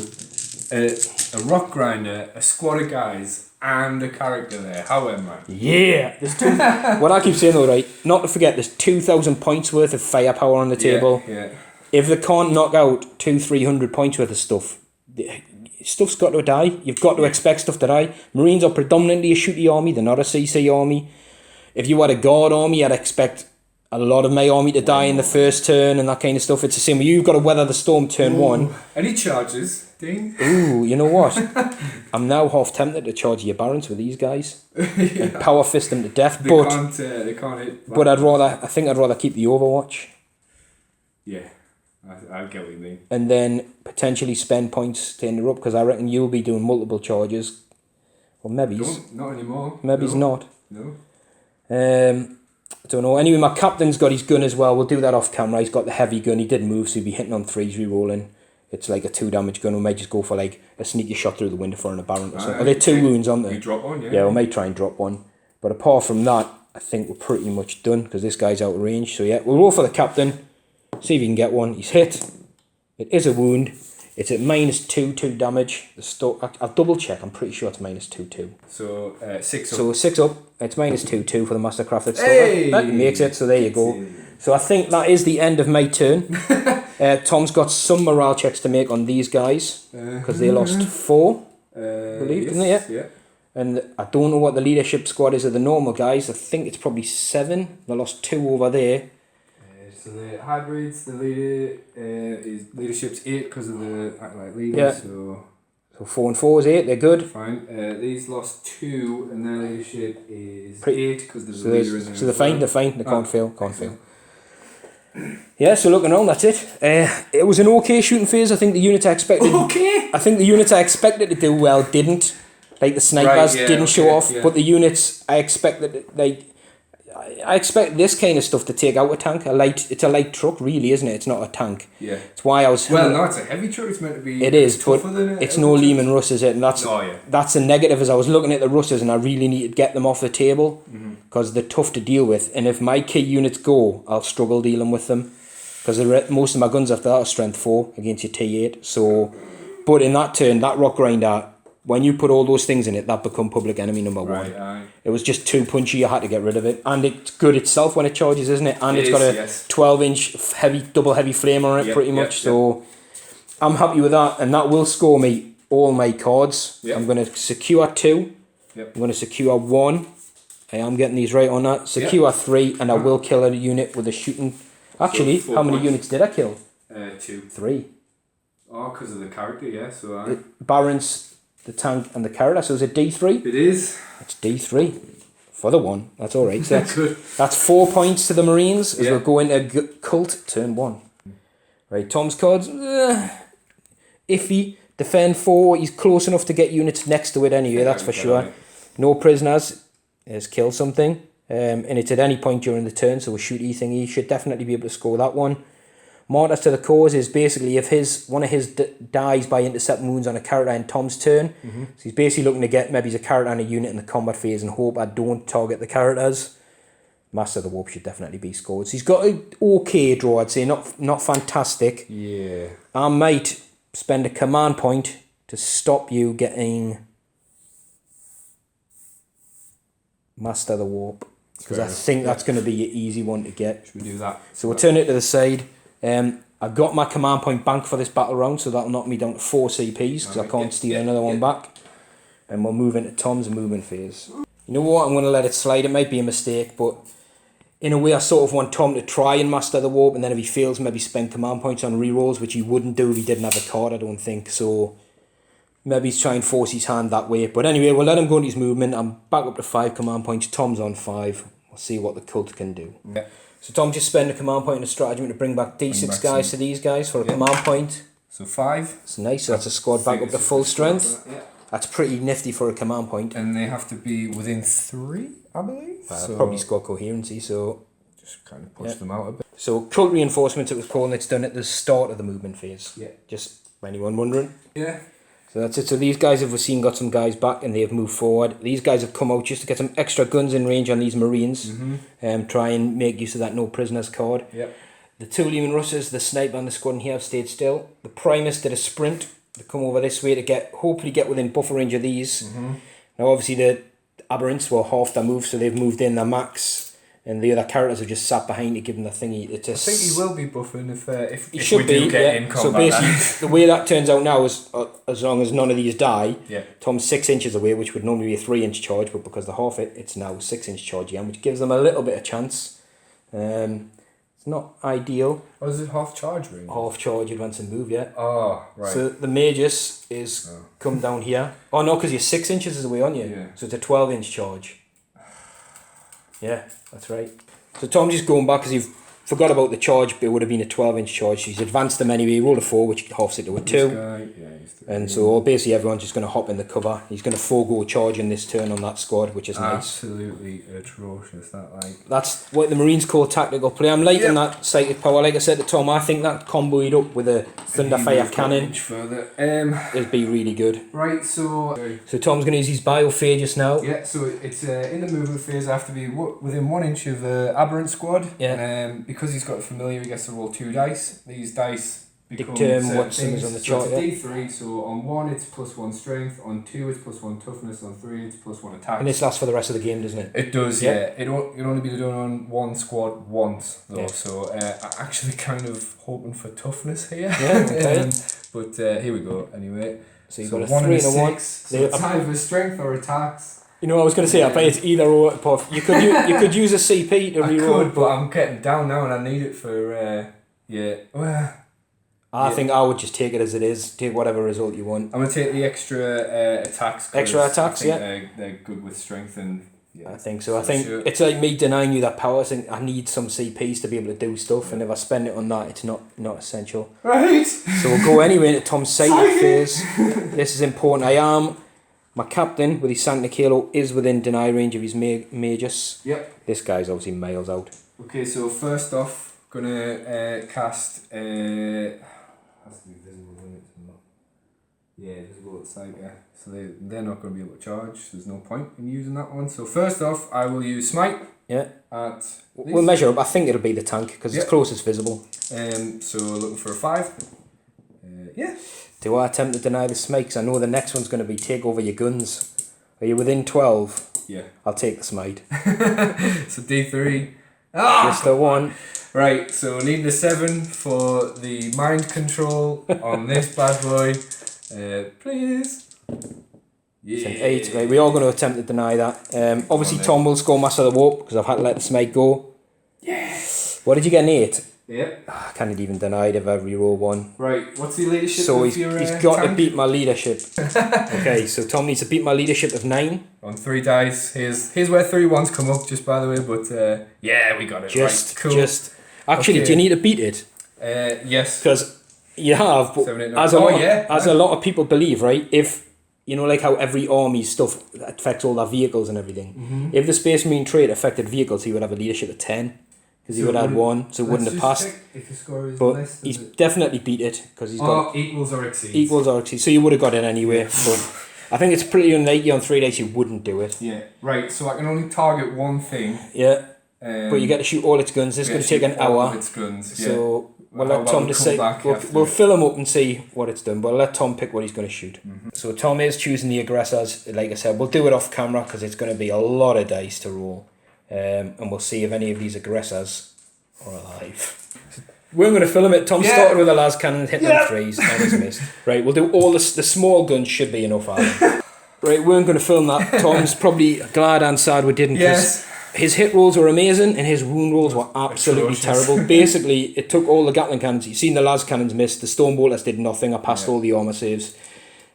a rock grinder, a squad of guys, and a character there. How am I? Yeah. There's what I keep saying though, right? Not to forget, there's 2,000 points worth of firepower on the table. Yeah. If they can't knock out 200-300 points worth of stuff, stuff's got to die. You've got to expect stuff to die. Marines are predominantly a shooty army. They're not a CC army. If you had a guard army, I'd expect a lot of my army to die in the first turn and that kind of stuff. It's the same. You've got to weather the storm turn 1. Any charges, Dean? Ooh, you know what? I'm now half tempted to charge your barons with these guys and power fist them to death. They can't hit. But I think I'd rather keep the Overwatch. Yeah, I get what you mean. And then potentially spend points to interrupt, because I reckon you'll be doing multiple charges. Well, maybe. Not anymore. Maybe he's not. No. I don't know. Anyway, my captain's got his gun as well. We'll do that off camera. He's got the heavy gun. He did move, so he'll be hitting on 3s, re-rolling. It's like a 2 damage gun. We may just go for like a sneaky shot through the window for a baron or something. Are there 2 wounds on there? You drop one, yeah. Yeah, we may try and drop one. But apart from that, I think we're pretty much done, because this guy's out of range. So yeah, we'll roll for the captain. See if he can get one. He's hit. It is a wound. It's at -2 damage. I'll double check. I'm pretty sure it's -2. So 6 up. So 6 up. It's -2 for the Mastercrafted Stalker. Hey! That makes it. So there you go. So I think that is the end of my turn. Tom's got some morale checks to make on these guys, because they lost 4, I believe, didn't they? Yeah. And I don't know what the leadership squad is of the normal guys. I think it's probably 7. They lost 2 over there. So the hybrids, the leader is leadership's 8 because of the acolyte leader. Yeah. So 4 and 4 is 8. They're good. fine. These lost 2, and their leadership is 8 because there's a leader in there. So they're fine. They're fine. They can't fail. Can't fail. Yeah. So looking around, that's it. It was an okay shooting phase. I think the units I expected. Okay. I think the units I expected to do well didn't. Like the snipers didn't show off, but the units I expected, I expect this kind of stuff to take out a tank. It's a light truck, really, isn't it? It's not a tank. Yeah. It's why I was. Well, no, it's a heavy truck. It's meant to be. It is, but than it's no Lehman Russ, is it? And that's a negative. As I was looking at the Russes, and I really need to get them off the table because they're tough to deal with. And if my key units go, I'll struggle dealing with them because most of my guns after that are strength 4 against your T8. So, but in that turn, that rock grinder, when you put all those things in it, that become public enemy number 1. Right, aye. It was just too punchy. I had to get rid of it, and it's good itself when it charges, isn't it? And it's got a 12-inch double heavy flame on it, pretty much. So I'm happy with that, and that will score me all my cards. I'm going to secure 2. I'm going to secure 1. I am getting these right on that. Secure 3, and I will kill a unit with a shooting. Actually, so how many units did I kill? 2. 3. Oh, because of the character, yeah. So Barons, the tank, and the character. So is it D3? it is. It's D3 for the 1. That's all right. So Good. that's 4 points to the Marines as we'll go into Cult turn 1. Right, Tom's cards. Iffy. Defend 4. He's close enough to get units next to it anyway. That's for sure. Right. No prisoners. Has killed something. And it's at any point during the turn. So a shooty thing. He should definitely be able to score that one. Martyrs to the Cause is basically if one of his dies by intercepting wounds on a character in Tom's turn. So he's basically looking to get maybe he's a character and a unit in the combat phase and hope I don't target the characters. Master of the Warp should definitely be scored. So he's got an okay draw, I'd say, not fantastic. Yeah. I might spend a command point to stop you getting Master of the Warp. Because I think that's going to be an easy one to get. Should we do that? So we'll turn it to the side. I got my command point bank for this battle round, so that'll knock me down to 4 CPs because I can't steal another one back. And we'll move into Tom's movement phase. You know what? I'm going to let it slide. It might be a mistake, but in a way I sort of want Tom to try and master the warp, and then if he fails, maybe spend command points on rerolls, which he wouldn't do if he didn't have a card, I don't think. So maybe he's trying to force his hand that way. But anyway, we'll let him go into his movement. I'm back up to 5 command points. Tom's on 5. We'll see what the cult can do. Yeah. So Tom just spend a command point and a stratagem to bring back D6 guys to these guys for a command point. So 5. It's nice. So that's a squad back up to full strength. Yeah. That's pretty nifty for a command point. And they have to be within 3, I believe. So Probably squad coherency, so... just kind of push them out a bit. So cult reinforcements it was called, and it's done at the start of the movement phase. Yeah. Just for anyone wondering. Yeah. So that's it. So these guys have seen got some guys back and they have moved forward. These guys have come out just to get some extra guns in range on these Marines. Try and make use of that no prisoners card. Yep. The two Lehman Russers, the sniper and the squadron here have stayed still. The Primus did a sprint to come over this way to hopefully get within buffer range of these. Now obviously the Aberrants were half their move, so they've moved in their max. And the other characters have just sat behind to give them the thingy. I think he will be buffing if he should we do get in combat. So basically, the way that turns out now is, as long as none of these die, Tom's 6 inches away, which would normally be a 3-inch charge, but because they're half it, it's now a 6-inch charge again, which gives them a little bit of chance. It's not ideal. Oh, is it half charge range? Half charge, advance and move, yeah. Oh, right. So the Magus is come down here. Oh no, because you're 6 inches away, aren't you? Yeah. So it's a 12-inch charge. Yeah, that's right. So Tom's just going back because he forgot about the charge, but it would have been a 12-inch charge. He's advanced them anyway. He rolled a 4, which halves it to a 2. And so basically everyone's just going to hop in the cover. He's going to forego charging this turn on that squad, which is nice. Absolutely atrocious, that like. That's what the Marines call tactical play. I'm liking that psychic power. Like I said to Tom, I think that comboed up with a Thunderfire cannon it'd be really good. Right, so Tom's going to use his biophagus now. Yeah, so it's in the movement phase. I have to be within 1 inch of the Aberrant squad. Yeah. Because he's got a familiar, he gets to roll 2 dice. These dice determine what things on the chart. So it's a D3, so on 1 it's +1 strength, on 2 it's +1 toughness, on 3 it's +1 attack. And this lasts for the rest of the game, doesn't it? It does, yeah. It can only be done on 1 squad once, though. Yeah. So I'm actually kind of hoping for toughness here. Yeah, okay. But here we go, anyway. So you've got a 3 and a 1. So it's either strength or attacks. You know, I was going to say, I bet it's either or. You could use a CP to reroll. I could, but I'm getting down now and I need it for, well... I think I would just take it as it is. Take whatever result you want. I'm going to take the extra attacks. Extra attacks, they're good with strength and... I think so. I think it's like me denying you that power. I think I need some CPs to be able to do stuff, and if I spend it on that, it's not essential. Right. So we'll go anyway into Tom's psychic phase. This is important. My captain with his Santa Kilo is within deny range of his Magus. Yep. This guy's obviously miles out. Okay, so first off, gonna cast. Has to be visible, isn't it? Yeah, visible at sight, yeah. So they're not going to be able to charge. There's no point in using that one. So first off, I will use Smite. Yeah. We'll measure up. I think it'll be the tank because it's closest visible. So looking for a 5. Yeah. Do I attempt to deny the Smite? Because I know the next one's going to be take over your guns. Are you within 12? Yeah. I'll take the Smite. So D3. Just a 1. Right, so need the 7 for the mind control on this bad boy. Please. Yeah. It's an 8. Right, we are going to attempt to deny that. Obviously, Tom will score Master of the Warp because I've had to let the Smite go. Yes. What did you get, an 8? Yep. I can't even deny it if I reroll 1. Right, what's the leadership so of he's got to beat my leadership. Okay, so Tom needs to beat my leadership of 9. On 3 dice. Here's where 3 ones come up, just by the way, but yeah, we got it. Right, cool. Actually, do you need to beat it? Yes. Because you have, but 7, 8, 9. As a lot of people believe, right? If you know, like how every army stuff affects all their vehicles and everything. If the Space Marine trait affected vehicles, he would have a leadership of 10 because he would have 1, so it wouldn't have passed. If the score is but less he's definitely beat it because he's got equals or exceeds. Equals or exceeds, so you would have got it anyway. But I think it's pretty unlikely on 3 dice you wouldn't do it. Yeah. Right. So I can only target one thing. Yeah. But you get to shoot all its guns. This is going to take an hour. All its guns. Yeah. So we'll let Tom decide. We'll fill him up and see what it's done. But I'll let Tom pick what he's going to shoot. So Tom is choosing the aggressors. Like I said, we'll do it off camera because it's going to be a lot of dice to roll. And we'll see if any of these aggressors are alive. We're going to film it. Tom started with a las cannon, hitting them 3s, and he's missed. Right, we'll do all the small guns should be enough. Right, we're going to film that. Tom's probably glad and sad we didn't. Yes. His hit rolls were amazing and his wound rolls were absolutely terrible. Basically, it took all the Gatling cannons. You've seen the las cannons missed. The stone bolters did nothing. I passed all the armour saves.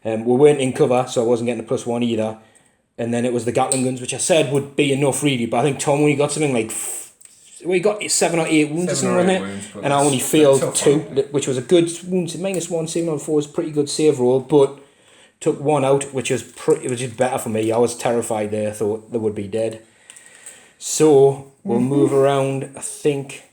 We weren't in cover, so I wasn't getting a +1 either. And then it was the Gatling guns, which I said would be enough really. But I think Tom only got something like We got 7 or 8 wounds or 7 or something on 8 it, wounds, but and I it's only a failed tough 2, one. which was a good wound. -1 saving on 4 is a pretty good save roll, but took 1 out, which was it was just better for me. I was terrified there, thought they would be dead. So we'll move around. I think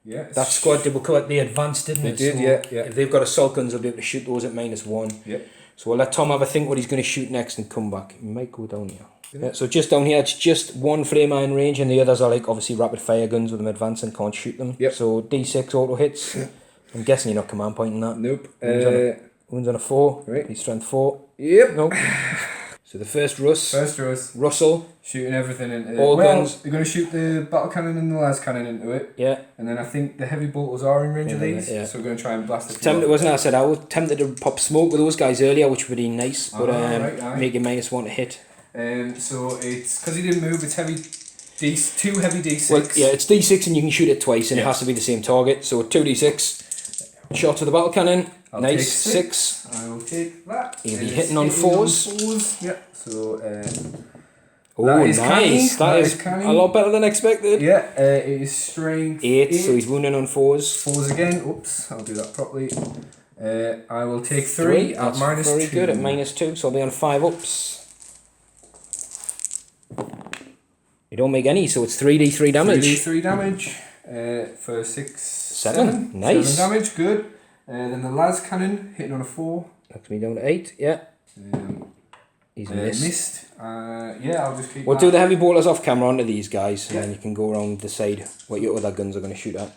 Yeah. that squad did cover the advanced, didn't They it? did, So yeah. If they've got assault guns, they'll be able to shoot those at -1. Yep. So we'll let Tom have a think what he's going to shoot next and come back. He might go down here. Yeah, so just down here, it's just 1 flamer in range, and the others are like obviously rapid fire guns with them advancing, can't shoot them. Yep. So D6 auto hits. I'm guessing you're not command pointing that. Nope. Wounds on a 4. Right. He's strength 4. Yep. Nope. So the first Russ. Russell. Shooting everything into it. All guns. You're going to shoot the battle cannon and the las cannon into it. Yeah. And then I think the heavy bolters are in range of these. Yeah. So we're going to try and blast it. Tempted, wasn't I? said I was tempted to pop smoke with those guys earlier, which would be nice, but right. make it -1 to hit. So it's because he didn't move. It's heavy. 2 heavy D6. Well, yeah, it's D6 and you can shoot it twice, and it Yeah. has to be the same target. So 2D6 shots with the battle cannon. I'll Nice. take 6. I will take that. He'll be And hitting it's on 4s. Yeah. So Oh, that is nice. canny. That is canny. a lot better than expected. Yeah. It is strength 8, so he's wounding on 4s. 4s again. Oops. I'll do that properly. I will take 3 at That's -2. very good at -2, so I'll be on 5 ups. You don't make any, so it's 3d3 damage. 3d3 damage for 6, 7. Nice. 7 damage, good. Then the las cannon hitting on a 4. Knocks me down to 8, yeah. He's Missed. missed. Yeah, I'll just keep We'll that. do the heavy bolters off camera onto these guys, and Yeah. then you can go around and decide what your other guns are going to shoot at.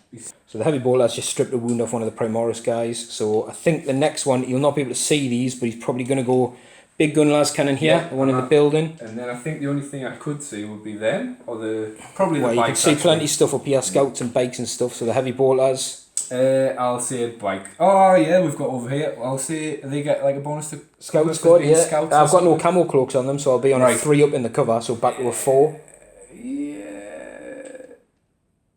So the heavy bolters just stripped a wound off one of the Primaris guys. So I think the next one, you'll not be able to see these, but he's probably going to go big gun las cannon here, Yeah, the one in the building. And then I think the only thing I could see would be them, or probably Well, the you bikes. can see plenty actually. of stuff up here, scouts and bikes and stuff. So the heavy bolters. I'll say bike. Oh yeah, we've got over here. I'll say they get like a bonus to Scout cover for squad, being yeah. scouts I've or got no something. camo cloaks on them, so I'll be on a Right. 3 up in the cover, so back to a 4.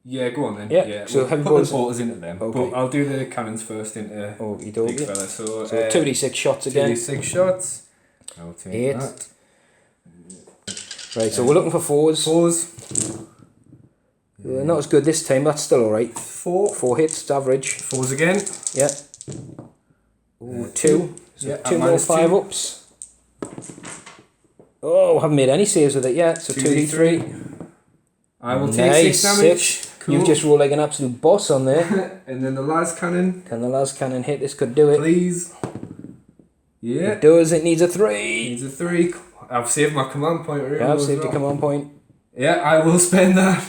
Yeah, go on then. Yeah, so we'll heavy put bolters- the bolters into them. Okay. But I'll do the cannons first into Oh, you big do. fella. So, So 2d6 shots again. 6 shots. I'll take 8. that. Right, so we're looking for 4s. 4s. Not as good this time, that's still alright. 4. 4 hits, it's average. 4s again. Yeah. Ooh, 2. So Yeah, 2 more minus 5 2. ups. Oh, haven't made any saves with it yet, so 2d3. I will take 6 damage. 6. Cool. You've just rolled like an absolute boss on there. And then the las cannon, Can the las cannon hit? This could do it. please. Yeah. It does, it needs a 3. Needs a 3. I've saved my command point. Yeah, I've saved your command point. Yeah, I will spend that.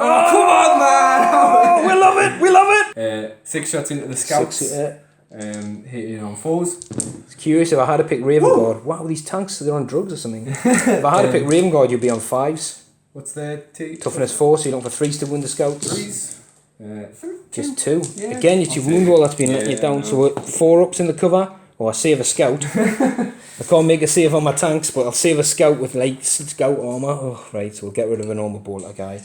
Oh, come on, man! Oh, we love it, we love it! 6 shots into the scouts. 6, yeah. Hitting on 4s. It's curious if I had to pick Raven Guard. Wow, these tanks, they're on drugs or something. If I had to pick Raven Guard, you'd be on 5s. What's their T? Toughness 4, so you're looking for 3s to wound the scouts. 3s. Just 2. Yeah, Again, it's I'll your take wound it. roll that's been letting Yeah, you down. no. So we're 4 ups in the cover, or I save a scout. I can't make a save on my tanks, but I'll save a scout with light scout armour. Oh, right, so we'll get rid of a normal bolter guy.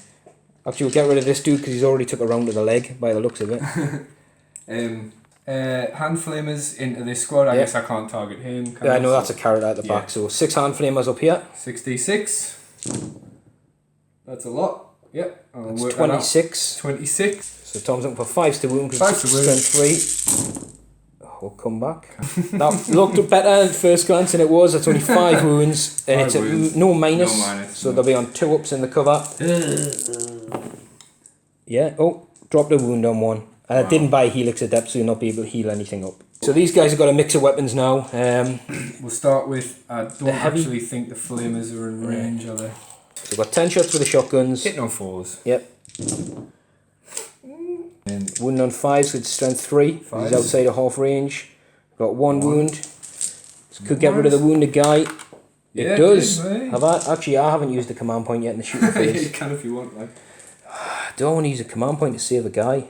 Actually, we'll get rid of this dude because he's already took a round to the leg by the looks of it. Hand flamers into this squad. I guess I can't target him. Yeah, I know that's a carrot at the Yeah. back. So 6 hand flamers up here. 66. That's a lot. Yep. I'll That's work that out. 26. 26. So Tom's looking for 5s to wound because 5s to wound. strength 3. Oh, we'll come back. That looked better at first glance than it was. That's only 5 wounds, and 5 it's wounds. no minus. No minus, So no. they'll be on 2 ups in the cover. Yeah. Oh, dropped a wound on one. And I didn't buy Helix Adept, so you'll not be able to heal anything up. So these guys have got a mix of weapons now. We'll start with. I don't heavy- actually think the flamers are in range, are they? So we've got 10 shots with the shotguns. Hitting on 4s. Yep. And Wound on 5s with strength 3. He's 5s. outside of half range. Got 1 wound. So could get rid of the wounded guy. Yeah, It does. did, right? Have I? Actually, I haven't used the command point yet in the shooting you phase. can if you want, like. I don't want to use a command point to save a guy.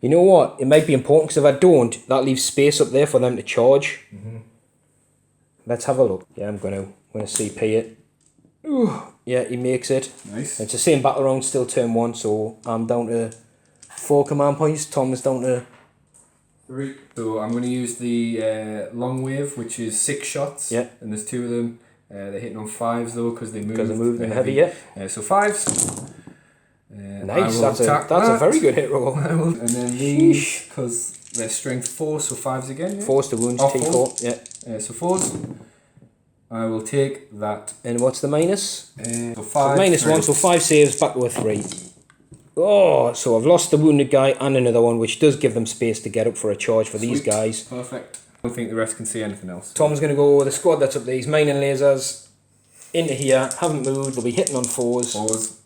You know what? It might be important because if I don't, that leaves space up there for them to charge. Let's have a look. Yeah, I'm gonna CP it. Ooh, yeah, he makes it. Nice. It's the same battle round, still turn 1, so I'm down to 4 command points. Tom is down to 3. So I'm going to use the long wave, which is 6 shots. Yeah. And there's 2 of them. They're hitting on 5s though because they moved. Because they moved and heavy, yeah. So 5s. Nice, that's a very good hit roll. And then these, because they're strength 4, so 5s again. Yeah? 4's to wounds, T4, yeah. So 4s. I will take that. And what's the minus? So 5. Minus 1, so 5 saves, back to a 3. Oh, so I've lost the wounded guy and another one, which does give them space to get up for a charge for these guys. Perfect. I don't think the rest can see anything else. Tom's going to go with the squad that's up there. He's mining lasers into here, haven't moved, they'll be hitting on 4s. 4s.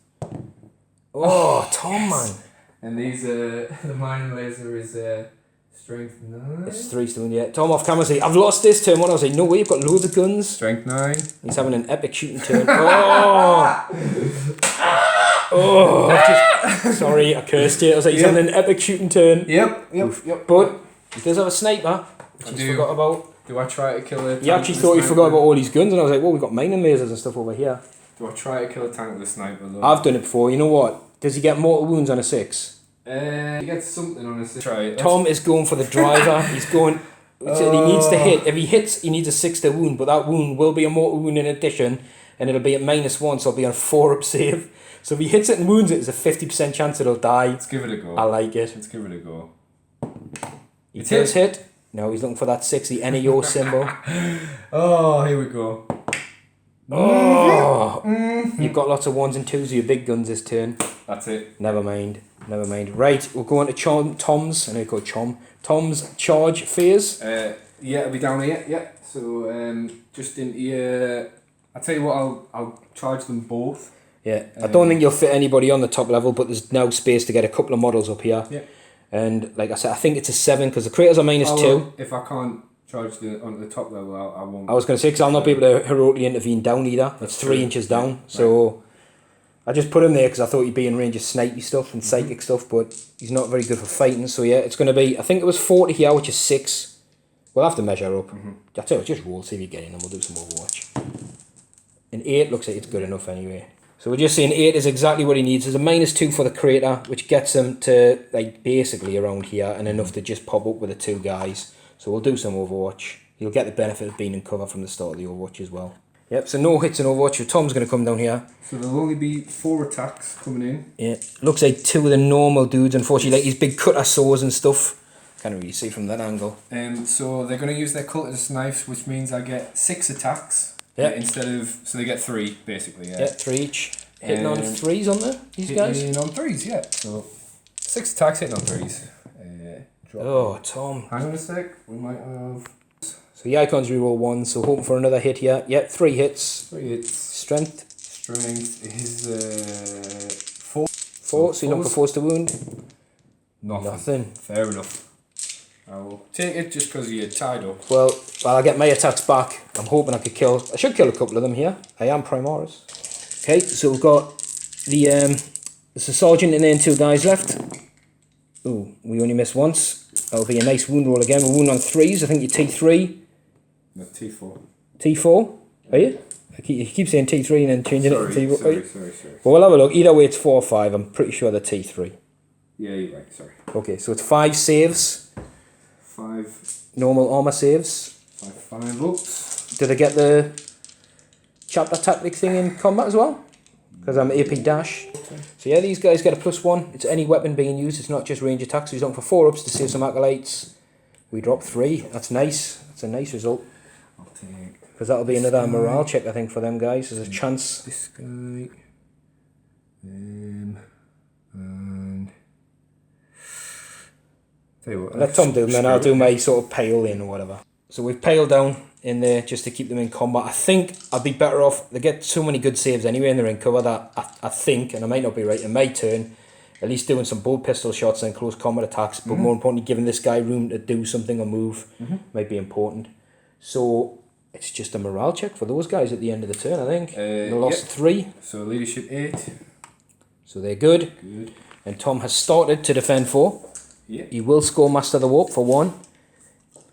Oh, Tom, yes. Man. And these, the mining laser is strength 9. It's 3's to wound, yeah. Tom off camera say, I've lost this turn. What I was like, no way, you've got loads of guns. Strength 9. He's having an epic shooting turn. Oh! Oh, sorry, I cursed you. I was like, he's having an epic shooting turn. Yep. But he does have a sniper, which he's forgot about. Do I try to kill a tank? He actually thought he forgot about all these guns, and I was like, well, we've got mining lasers and stuff over here. Do I try to kill a tank with a sniper though? I've done it before. You know what? Does he get mortal wounds on a 6? He gets something on a 6. Try it. Tom is going for the driver. He's going... So he needs to hit. If he hits, he needs a 6 to wound, but that wound will be a mortal wound in addition, and it'll be at -1, so it'll be on 4-up save. So if he hits it and wounds it, there's a 50% chance it'll die. Let's give it a go. I like it. Let's give it a go. He does hit. No, he's looking for that 6, the NEO symbol. Oh, here we go. Oh! You've got lots of 1s and 2s of your big guns this turn. That's it. Never mind. Right, we'll go on to Tom's. I know you call it Tom's charge phase. Yeah, it'll be down here. Yeah. So just in here. I'll tell you what. I'll charge them both. Yeah. I don't think you'll fit anybody on the top level, but there's now space to get a couple of models up here. Yeah. And like I said, I think it's a 7 because the craters are -2. If I can't charge on the top level, I won't. I was going to say because I'll not be able to heroically intervene down either. It's 3 inches down, right. So I just put him there because I thought he'd be in range of snipey stuff and psychic stuff, but he's not very good for fighting. So yeah, it's going to be. I think it was 40 here, which is 6. We'll have to measure up. I tell you, just roll, see if you get in, and we'll do some Overwatch. And 8 looks like it's good enough anyway. So we're just saying 8 is exactly what he needs. There's a -2 for the crater, which gets him to like basically around here and enough to just pop up with the 2 guys. So we'll do some Overwatch. He'll get the benefit of being in cover from the start of the Overwatch as well. Yep, so no hits in Overwatch. So Tom's going to come down here. So there'll only be 4 attacks coming in. Yeah, looks like 2 of the normal dudes, unfortunately, like these big cutter saws and stuff. Can't really see from that angle. So they're going to use their cultist knives, which means I get 6 attacks. Yeah. Instead of, so they get 3 basically. Yeah. 3 each. Hitting on 3s on there, these guys? Hitting on 3s, yeah. So 6 attacks hitting on 3s. Oh, Tom. Hang on a sec. We might have. So the icons reroll 1, so hoping for another hit here. Yep, 3 hits. 3 hits. Strength. Strength is 4. 4, so you're looking for 4s to wound? Nothing. Fair enough. I will take it just because you're tied up. Well, I'll get my attacks back. I'm hoping I should kill a couple of them here. I am Primaris. Okay, so we've got there's a sergeant and then 2 guys left. Ooh, we only missed once. That'll be a nice wound roll again. We're wound on 3s. I think you're T3. No, T4. T4? Are you? You keep saying T3 and then changing it to T4. Sorry. Well, we'll have a look. Either way, it's 4 or 5. I'm pretty sure they're T3. Yeah, you're right. Sorry. Okay, so it's 5 saves. 5. Normal armor saves. 5 ups. Do they get the chapter tactic thing in combat as well? Because I'm AP dash. So yeah, these guys get a +1. It's any weapon being used. It's not just range attacks. So he's looking for 4 ups to save some acolytes. We drop 3. That's nice. That's a nice result. I'll take. Because that'll be another morale check, I think, for them guys. There's a chance. This guy. And. Tell you what, Let Tom do them, then I'll do my sort of pale in or whatever. So we've paled down in there just to keep them in combat. I think I'd be better off. They get so many good saves anyway and they're in cover that I think, and I might not be right, in my turn, at least doing some bolt pistol shots and close combat attacks, but more importantly, giving this guy room to do something or move might be important. So it's just a morale check for those guys at the end of the turn, I think. They lost 3. So leadership 8. So they're good. Good. And Tom has started to defend 4. Yeah. He will score Master the Warp for 1.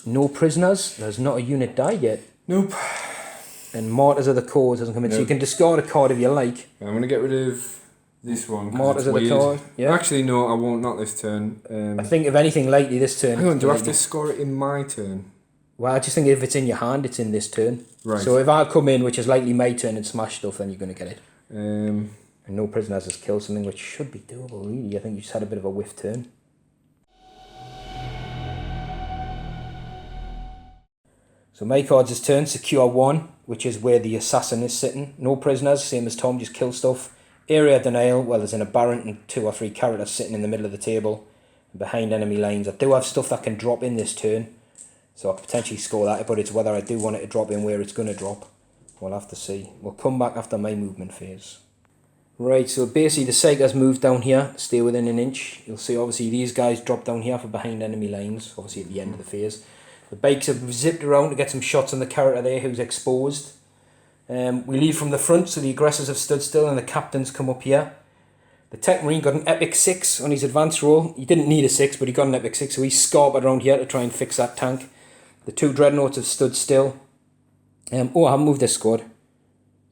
No prisoners. There's not a unit died yet. Nope. And Martyrs of the Cause hasn't come in. So you can discard a card if you like. I'm going to get rid of this one. Martyrs of the Cause. Yeah. Actually, no, I won't. Not this turn. I think if anything likely this turn. Hang on, do I have to score it in my turn? Well, I just think if it's in your hand, it's in this turn. Right. So if I come in, which is likely my turn, and smash stuff, then you're going to get it. Um, And no prisoners has killed something, which should be doable, really. I think you just had a bit of a whiff turn. So my card's his turn, secure 1, which is where the assassin is sitting. No prisoners, same as Tom, just kill stuff. Area denial, well, there's an aberrant and 2 or 3 characters sitting in the middle of the table. Behind enemy lines. I do have stuff that can drop in this turn. So I'll potentially score that, but it's whether I do want it to drop in where it's going to drop. We'll have to see. We'll come back after my movement phase. Right, so basically the Psychers move down here, stay within an inch. You'll see obviously these guys drop down here for behind enemy lines, obviously at the end of the phase. The bikes have zipped around to get some shots on the character there who's exposed. We lead from the front, so the aggressors have stood still and the captains come up here. The Tech Marine got an epic 6 on his advance roll. He didn't need a 6, but he got an epic 6, so he's scarpered around here to try and fix that tank. The 2 Dreadnoughts have stood still. I haven't moved this squad.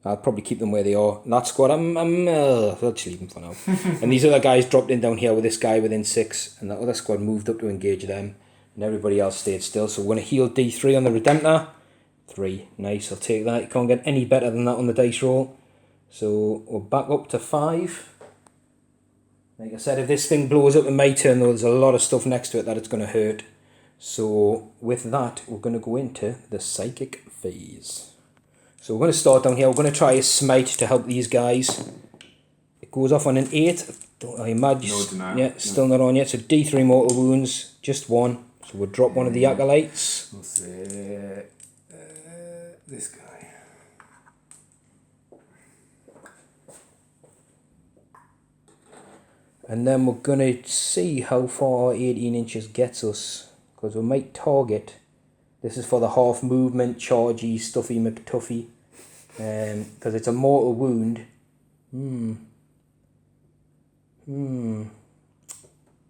I'll probably keep them where they are. That squad, I'll just leave them for now. And these other guys dropped in down here with this guy within 6, and that other squad moved up to engage them, and everybody else stayed still. So we're going to heal D3 on the Redemptor. 3, nice, I'll take that. You can't get any better than that on the dice roll. So we're back up to 5. Like I said, if this thing blows up in my turn though, there's a lot of stuff next to it that it's going to hurt. So with that, we're going to go into the Psychic phase. So we're going to start down here. We're going to try a smite to help these guys. It goes off on an 8. I imagine. No denial. Yeah, still not on yet. So D3 mortal wounds, just 1. So we'll drop one of the acolytes. We'll say this guy. And then we're going to see how far 18 inches gets us. Because we might target. This is for the half movement, chargy, stuffy McTuffy. Because it's a mortal wound.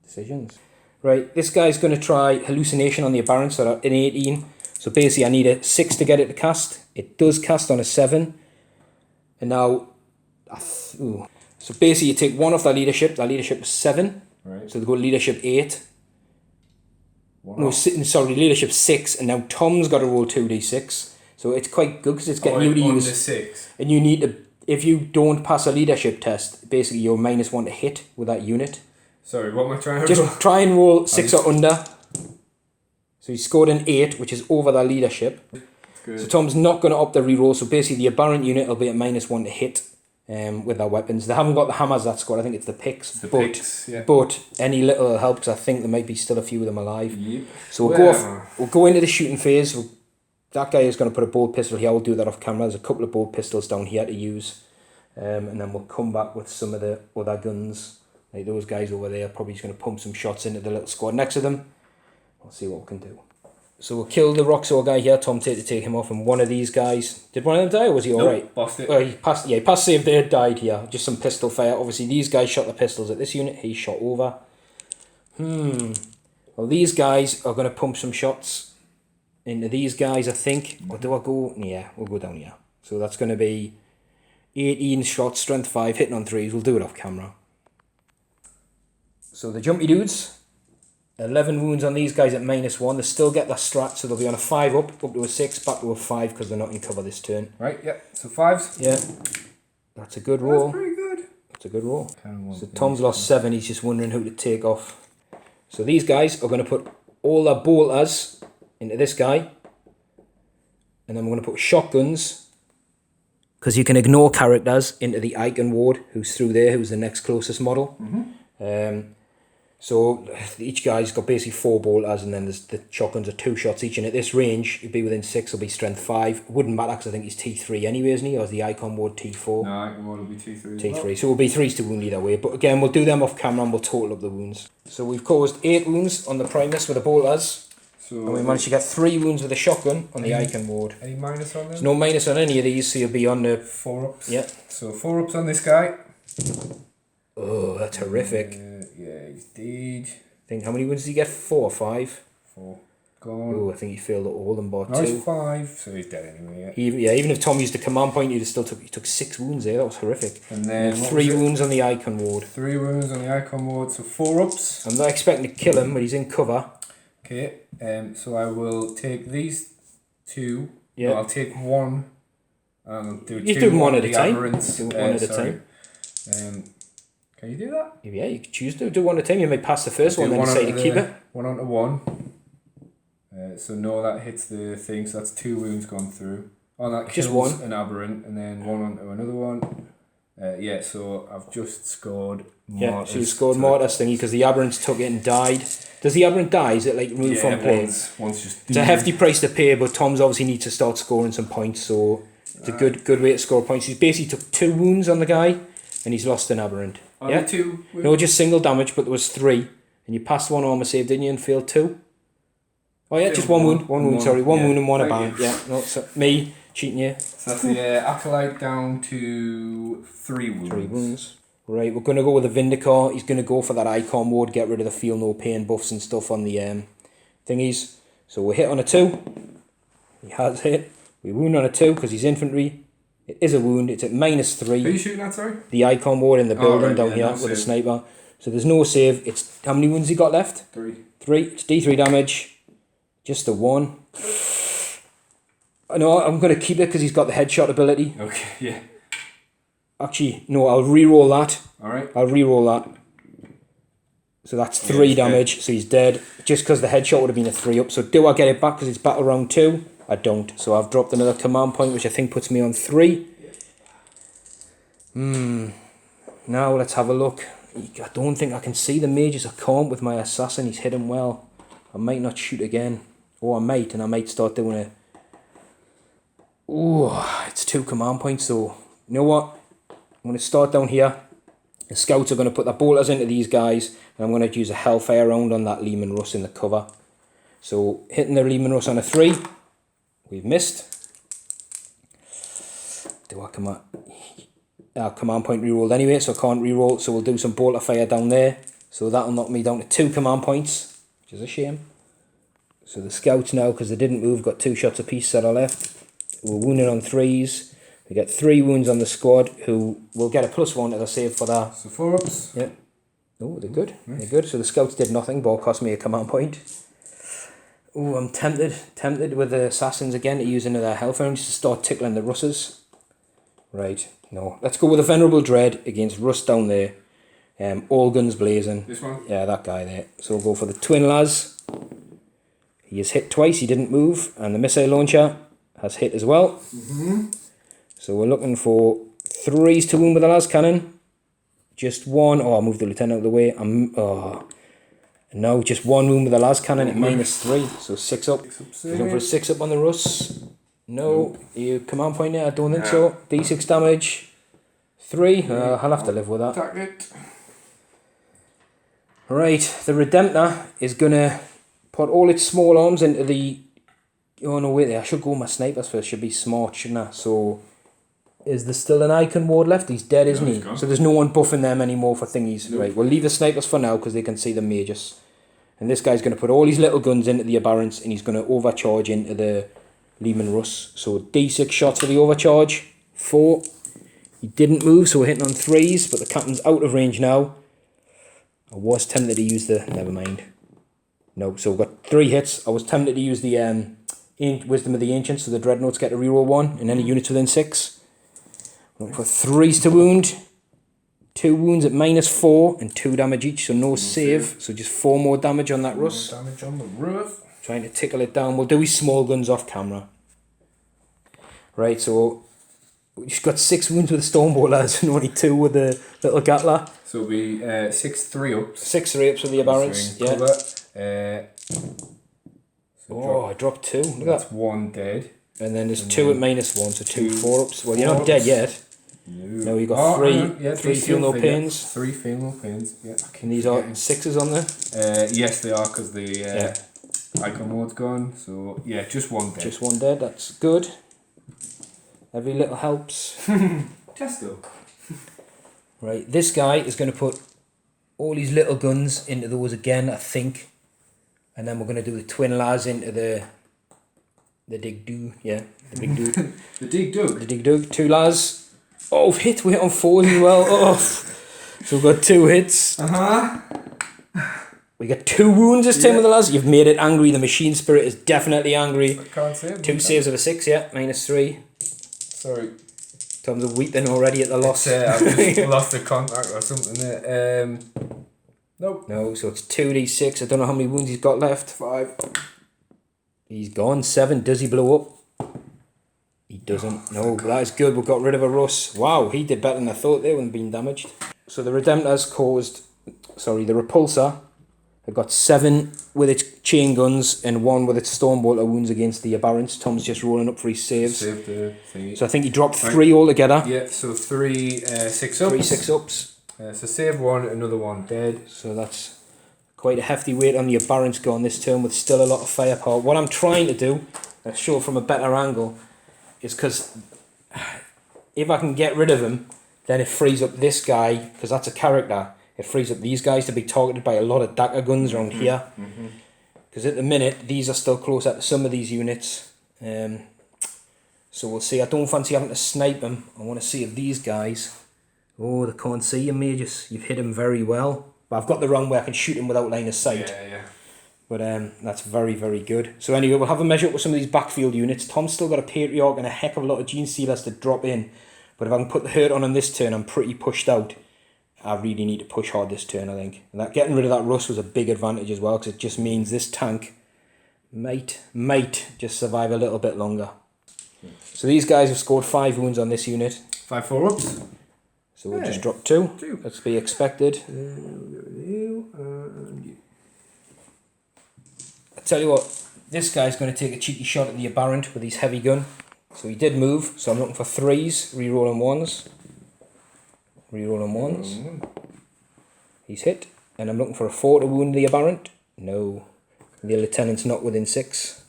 Decisions. Right, this guy's going to try hallucination on the aberrant, so in 18. So basically I need a 6 to get it to cast. It does cast on a 7. And now... So basically you take 1 off that leadership is 7. Right. So they go leadership 8. Wow. No, sorry, leadership 6, and now Tom's got to roll 2d6. So it's quite good because it's getting you to use. The 6. And you need to, if you don't pass a leadership test, basically you're -1 to hit with that unit. Sorry, what am I trying to Just roll? try and roll 6 or under. So he scored an 8, which is over that leadership. Good. So Tom's not going to opt the reroll. So basically the aberrant unit will be at -1 to hit. With their weapons. They haven't got the hammers, that squad. I think it's the picks. Picks, yeah. But any little helps. I think there might be still a few of them alive. Yep. So we'll go into the shooting phase. That guy is going to put a bolt pistol here. I'll do that off camera. There's a couple of bolt pistols down here to use. And then we'll come back with some of the other guns. Like those guys over there, probably just going to pump some shots into the little squad next to them. We'll see what we can do. So we'll kill the Roxor guy here. Tom to take him off, and one of these guys. Did one of them die, or was he alright? Passed it. Well, he passed. Yeah, he passed save there. Died here. Just some pistol fire. Obviously, these guys shot the pistols at this unit. He shot over. Well, these guys are going to pump some shots into these guys, I think. Or do I go? Yeah, we'll go down here. So that's going to be 18 shots, strength 5, hitting on 3s. We'll do it off camera. So the jumpy dudes. 11 wounds on these guys at -1. They still get their strat, so they'll be on a 5 up to a 6, back to a 5 because they're not in cover this turn. Right, yeah. So 5s. Yeah. That's a good roll. That's pretty good. That's a good roll. So Tom's lost 7, he's just wondering who to take off. So these guys are going to put all their bolters into this guy. And then we're going to put shotguns, because you can ignore characters, into the Icon Ward, who's through there, who's the next closest model. So each guy's got basically 4 bolters, and then there's the shotguns are 2 shots each. And at this range, you'd be within 6, will be strength 5. Wouldn't matter because I think he's T3 anyway, isn't he? Or is the Icon Ward T4? No, Icon Ward will be T3. T3. So it will be 3s to wound either way. But again, we'll do them off camera and we'll total up the wounds. So we've caused 8 wounds on the Primus with the bolters. So And we managed to get 3 wounds with a shotgun on the Icon Ward. Any minus on them? There's no minus on any of these, so you'll be on the... 4 ups. Yeah. So 4 ups on this guy. Oh, that's horrific. Yeah, he's dead. How many wounds did he get? 4 or 5? 4. Gone. Oh, I think he failed at all and bought No, 2. he's 5, so he's dead anyway. Yeah. Even if Tom used the command point, he took 6 wounds there. That was horrific. And then 3 wounds on the Icon Ward. 3 wounds on the Icon Ward, so 4 ups. I'm not expecting to kill him, but he's in cover. Okay, so I will take these two. Yeah. No, I'll take one. And I'll do You two do them one at a the time. aberrants. Do one at a sorry. time. Can you do that? Yeah, you can choose to do one at a time. You may pass the first one, then decide to keep it. One onto one. So no, that hits the thing. So that's 2 wounds gone through. Oh, that kills Just one. an aberrant, and then one onto another one. Yeah, so I've just scored Mortis. Yeah, so you scored Mortis thingy because the aberrants took it and died. Does the aberrant die? Is it like removed from play? One's just... It's a hefty price to pay, but Tom's obviously needs to start scoring some points, so it's a good way to score points. He's basically took 2 wounds on the guy, and he's lost an aberrant. Yeah? 2 wounds? No, just single damage, but there was 3. And you passed 1 armor save, didn't you, and failed 2? Oh yeah, just one wound. One wound, sorry. One wound and 1 aband. Yeah, no, so me cheating you. So that's the Acolyte down to 3 wounds. 3 wounds. Right, we're going to go with the Vindicator. He's going to go for that icon mode, get rid of the feel no pain buffs and stuff on the thingies. So we hit on a 2. He has hit. We wound on a 2 because he's infantry. It is a wound. It's at -3. Who are you shooting at, sorry? The icon ward in the building right, down here with a sniper. So there's no save. It's how many wounds he got left? 3. 3. It's D3 damage. Just a 1. No, I'm going to keep it because he's got the headshot ability. Okay, yeah. Actually, no, I'll re-roll that. Alright. I'll re-roll that. So that's 3 damage, so he's dead. Just because the headshot would have been a 3 up. So do I get it back because it's battle round 2? I don't. So I've dropped another command point, which I think puts me on 3. Now let's have a look. I don't think I can see the mages. I can't with my assassin. He's hit him well. I might not shoot again. Or I might, and I might start doing a... Oh, it's 2 command points, so... You know what? I'm going to start down here. The scouts are going to put their bolters into these guys, and I'm going to use a Hellfire round on that Lehman Russ in the cover. So, hitting the Lehman Russ on a 3. We've missed. Do I come out? Command point rerolled anyway, so I can't reroll. So we'll do some bolter fire down there. So that'll knock me down to 2 command points, which is a shame. So the scouts now, because they didn't move, got 2 shots apiece that are left. We're wounded on 3s. We get 3 wounds on the squad, who will get a +1 to the save for that. So 4 ups. Yeah. Oh, they're good. Nice. They're good. So the scouts did nothing, but cost me a command point. Oh, I'm tempted with the assassins again to use another Hellfire just to start tickling the Russes. Right. No. Let's go with a Venerable Dread against Russ down there. All guns blazing. This one? Yeah, that guy there. So we'll go for the Twin Las. He is hit twice. He didn't move. And the missile launcher has hit as well. So we're looking for 3s to wound with the las cannon. Just 1. Oh, I moved the lieutenant out of the way. No, just 1 wound with the las cannon at -3. So 6 up. Looking for a 6 up on the Russ. No. You command point there? I don't think so. D6 damage. 3. I'll have to live with that. Attack it. Right. The Redemptor is going to put all its small arms into the... Oh, no, wait there. I should go with my snipers first. Should be smart, shouldn't I? So... Is there still an icon ward left? He's dead, isn't he? So there's no one buffing them anymore for thingies. Nope. Right, we'll leave the snipers for now because they can see the mages. And this guy's going to put all his little guns into the aberrants and he's going to overcharge into the Lehman Russ. So D6 shots for the overcharge. 4. He didn't move, so we're hitting on 3s, but the captain's out of range now. I was tempted to use the... Never mind. No, so we've got 3 hits. I was tempted to use the Wisdom of the Ancients, so the Dreadnoughts get to reroll 1 and any units within 6. Look for 3s to wound. 2 wounds at -4 and 2 damage each, so no save. So just 4 more damage on that Russ. Damage on the roof. Trying to tickle it down. We'll do his small guns off camera. Right, so we just got 6 wounds with the Stormbolters and only 2 with the little Gatler. So it'll be 6 3-ups. 6 3-ups with the Aberrants. Yeah. I dropped 2. Look at that. 1 dead. And then there's 2 at -1, so 2 4-ups. Well, you're not dead yet. No, you got 3 feel no pains. 3 feel no pains. Yeah. And these are 6s on there. Yes, they are because the icon mode's gone. So yeah, just 1 dead. Just 1 dead. That's good. Every little helps. Testo. Right, this guy is going to put all his little guns into those again, I think. And then we're going to do the twin las into the dig do, yeah, the big do. The dig dug. The dig dug. 2 las. Oh, hit, we're on 4 as well. Oh, so we've got 2 hits. We get 2 wounds this time Yeah. with the lads. You've made it angry. The machine spirit is definitely angry. I can't say it. 2 saves of a 6, yeah. -3. Sorry. Tom's a weeping already at the loss. I've just lost the contact or something there. Nope. No, so it's 2d6. I don't know how many wounds he's got left. 5. He's gone. 7. Does he blow up? He doesn't. No, but that is good. We've got rid of a Russ. Wow, he did better than I thought there when being damaged. So the Redemptor's caused... Sorry, the Repulsor had got 7 with its chain guns and 1 with its Stormbolter wounds against the Aberrants. Tom's just rolling up for his saves. Saved the thingy. So I think he dropped 3 altogether. Yeah, so 3 6 ups. 3 6-ups. So save 1, another 1 dead. So that's quite a hefty weight on the Aberrants gone this turn with still a lot of firepower. What I'm trying to do, I'll show from a better angle, is because if I can get rid of him, then it frees up this guy, because that's a character. It frees up these guys to be targeted by a lot of dagger guns around here. Because at the minute, these are still close at some of these units. So we'll see. I don't fancy having to snipe them. I want to see if these guys... Oh, they can't see you, Magus. You've hit him very well. But I've got the wrong way I can shoot him without line of sight. Yeah. But that's very, very good. So anyway, we'll have a measure up with some of these backfield units. Tom's still got a Patriarch and a heck of a lot of Genestealers to drop in. But if I can put the hurt on this turn, I'm pretty pushed out. I really need to push hard this turn, I think. And that getting rid of that Russ was a big advantage as well, because it just means this tank might just survive a little bit longer. So these guys have scored 5 wounds on this unit. 5 4-ups. So we'll just drop 2. 2. That's to be expected. I tell you what, this guy's going to take a cheeky shot at the Aberrant with his heavy gun. So he did move, so I'm looking for 3s, rerolling 1s. Rerolling 1s. He's hit. And I'm looking for a 4 to wound the Aberrant. No. The Lieutenant's not within 6.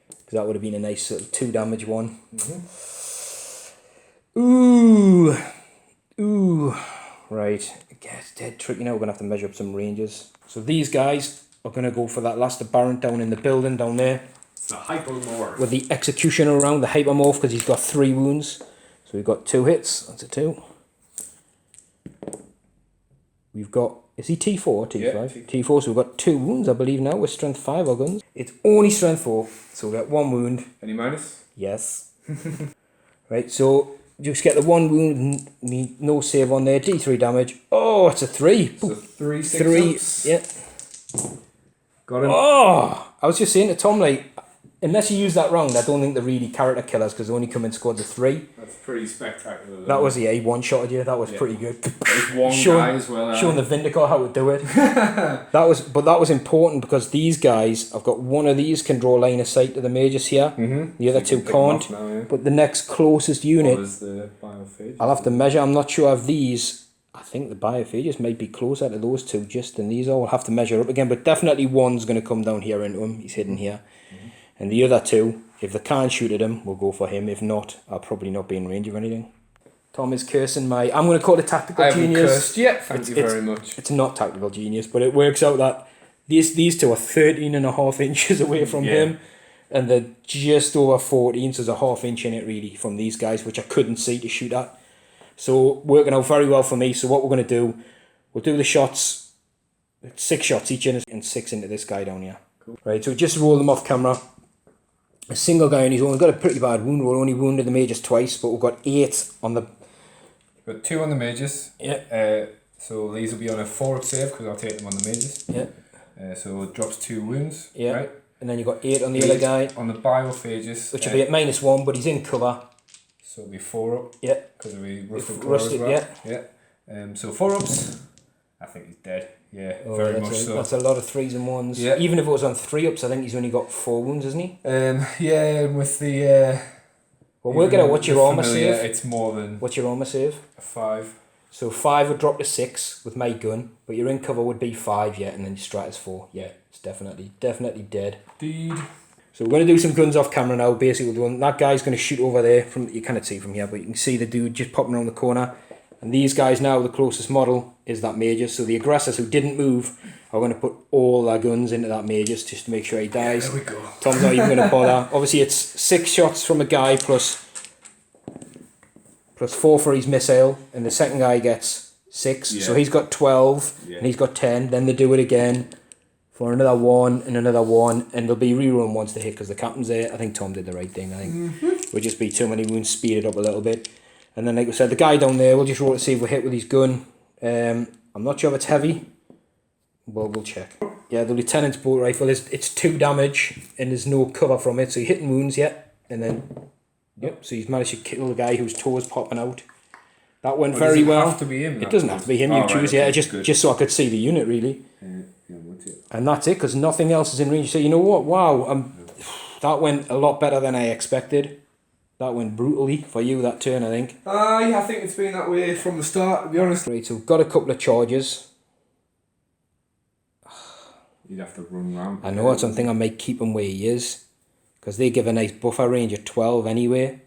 Because that would have been a nice little 2 damage one. Ooh. Right. It's dead tricky now. We're going to have to measure up some ranges. So these guys are going to go for that last Aberrant down in the building down there. It's a Hypermorph. With the Executioner around, the Hypermorph, because he's got 3 wounds. So we've got 2 hits. That's a 2. We've got... Is he T4 or T5? Yeah, T4, so we've got 2 wounds, I believe, now with strength 5 our guns. It's only strength 4, so we've got 1 wound. Any minus? Yes. Right, so just get the 1 wound, no save on there, D3 damage. Oh, it's a 3. So 3 6-ups. Yeah. Got him. Oh, I was just saying to Tom, like, unless you use that round, I don't think they're really character killers because they only come in squads of 3. That's pretty spectacular. That was the A1-shotted you. That was pretty good. There's one guy as well. Showing the Vindicator how to do it. That was important because these guys, I've got one of these can draw line of sight to the mages here. The other 2 can't. Now, yeah. But the next closest unit, Is the biophage. I'll have to measure. I'm not sure if these. I think the biophages might be closer to those 2 just than these are. We'll have to measure up again. But definitely one's going to come down here into him. He's hidden here. And the other 2, if they can't shoot at him, we'll go for him. If not, I'll probably not be in range of anything. Tom is cursing my... I'm going to call it tactical genius. Cursed yet. Thank you very much. It's not tactical genius, but it works out that these 2 are 13.5 inches away from him. And they're just over 14, so there's a ½ inch in it really from these guys, which I couldn't see to shoot at. So working out very well for me. So what we're going to do, we'll do the shots, 6 shots each in and 6 into this guy down here. Cool. Right, so just roll them off camera. A single guy on his own got a pretty bad wound. We're only wounded the mages twice, but we've got 8 on the... We've got 2 on the mages. Yeah. So these will be on a 4-up save because I'll take them on the mages. Yeah. So it drops 2 wounds. Yeah. Right. And then you've got 8 on the other guy. On the biophages. Which will be at -1, but he's in cover. So it'll be 4-up. Yeah. Because it'll be rusted core Rusted, as well. Yeah. So 4-ups. I think he's dead. Yeah, very much so. That's a lot of 3s and 1s. Yeah. Even if it was on 3-ups, I think he's only got 4 wounds, isn't he? Yeah, and with the... Well, work it out. What's your armour familiar, save? It's more than... What's your armour save? A 5. So 5 would drop to 6 with my gun, but your in cover would be 5, yeah, and then your strat is 4. Yeah, it's definitely dead. Indeed. So we're going to do some guns off camera now. Basically, that guy's going to shoot over there. You cannot see from here, but you can see the dude just popping around the corner. And these guys now, the closest model is that Magus. So the aggressors who didn't move are going to put all their guns into that Magus just to make sure he dies. There we go. Tom's not even going to bother. Obviously, it's 6 shots from a guy plus 4 for his missile, and the second guy gets 6. Yeah. So he's got 12, Yeah. and he's got 10. Then they do it again. for another 1 and another 1, and they'll be rerolling once they hit because the captain's there. I think Tom did the right thing. I think would just be too many wounds, speed it up a little bit. And then like we said, the guy down there, we'll just roll to see if we're hit with his gun. I'm not sure if it's heavy. Well, we'll check. Yeah, the lieutenant's bolt rifle it's 2 damage and there's no cover from it, so you're hitting wounds yet, and then yep. So he's managed to kill the guy whose toe is popping out. That went very well. Does it have to be him? It doesn't have to be him. You choose. Yeah, just so I could see the unit really. And that's it, because nothing else is in range. So you know what? Wow, that went a lot better than I expected. That went brutally for you that turn, I think. Yeah, I think it's been that way from the start, to be honest. Right, so we've got a couple of charges. You'd have to run around. I know, it's something I might keep him where he is, because they give a nice buffer range of 12 anyway,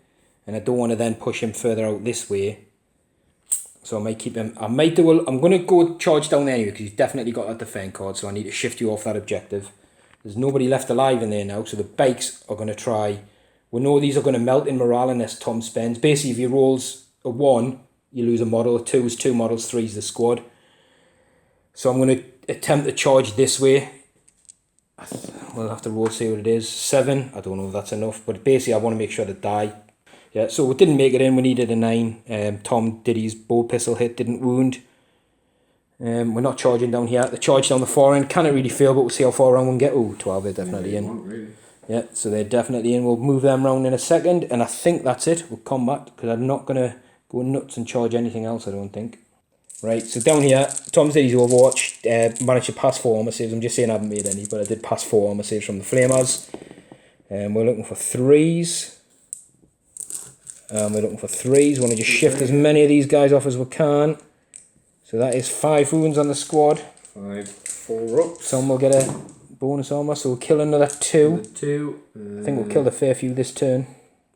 and I don't want to then push him further out this way. So I might keep him. I'm going to go charge down anyway, because he's definitely got that defend card, so I need to shift you off that objective. There's nobody left alive in there now, so the bikes are going to try. We know these are going to melt in morale unless Tom spends. Basically, if he rolls a 1, you lose a model. A 2 is 2 models, 3 is the squad. So I'm going to attempt to charge this way. We'll have to roll, see what it is. 7, I don't know if that's enough, but basically I want to make sure to die. Yeah, so we didn't make it in, we needed a 9. Tom did his bow pistol hit, didn't wound. We're not charging down here. The charge down the far end, can't really feel, but we'll see how far around we can get. Oh, 12, they're definitely in. Really. Yeah, so they're definitely in. We'll move them round in a second, and I think that's it. We'll combat, because I'm not going to go nuts and charge anything else, I don't think. Right, so down here, Tom's did his Overwatch, managed to pass 4 armor saves. I'm just saying I haven't made any, but I did pass 4 armor saves from the Flamers. We're looking for 3s. We're looking for 3s. Want to just shift as many of these guys off as we can. So that is 5 wounds on the squad. 5, 4 up. Some will get a bonus armor, so we'll kill another 2. 2. I think we'll kill the fair few this turn.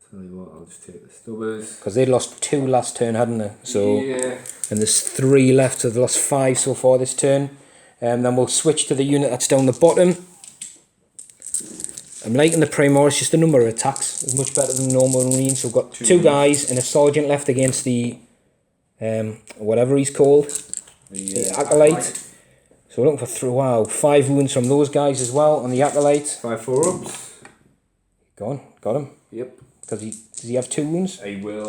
Tell you what, I'll just take the stubbers. Because they lost 2 last turn, hadn't they? So, yeah. And there's 3 left, so they've lost 5 so far this turn. Then we'll switch to the unit that's down the bottom. I'm liking the Primor, it's just the number of attacks. It's much better than normal Marines. So we've got 2 guys and a sergeant left against the, whatever he's called, the Acolyte. So we're looking for 5 wounds from those guys as well on the Acolyte. 5 4-ups. Got him. Yep. Because does he have 2 wounds? He will,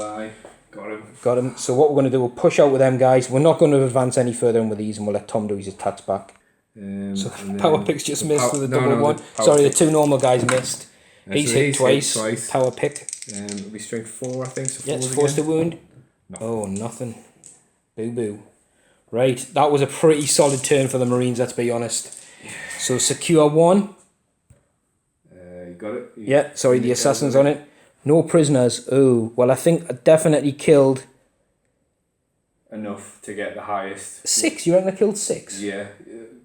Got him. Got him. So what we're going to do, we'll push out with them guys. We're not going to advance any further in with these, and we'll let Tom do his attacks back. So power pick's just missed with the double one. Sorry, the 2 normal guys missed. He's hit twice. Power pick. It'll be strength 4, I think. So yeah, it's forced to wound. Nothing. Oh, nothing. Boo boo. Right, that was a pretty solid turn for the Marines, let's be honest. So secure 1. You got it? Yeah, sorry, the assassin's on it. No prisoners. Oh, well, I think I definitely killed... enough to get the highest. 6? You reckon I killed 6? Yeah.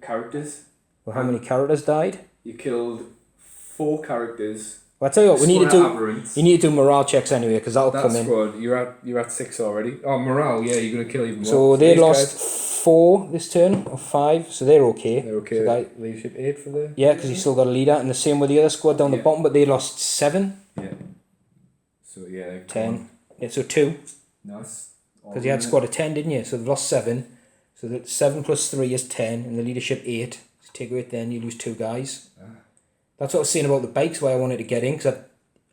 Characters. Well, how many characters died? You killed 4 characters. Well, I tell you what, you need to do morale checks anyway, because that'll come in. Squad, you're at 6 already. Oh, morale, yeah, you're going to kill even more. So they lost 4 this turn, or 5, so they're okay. They're okay. So leadership 8 for the... Yeah, because you still got a leader, and the same with the other squad down the bottom, but they lost 7. Yeah. So, yeah. 10. Yeah, so 2. Nice. Because you had a squad of 10, didn't you? So they've lost 7. So that 7 plus 3 is 10, and the leadership 8. So take away 10, you lose 2 guys. That's what I was saying about the bikes, why I wanted to get in, because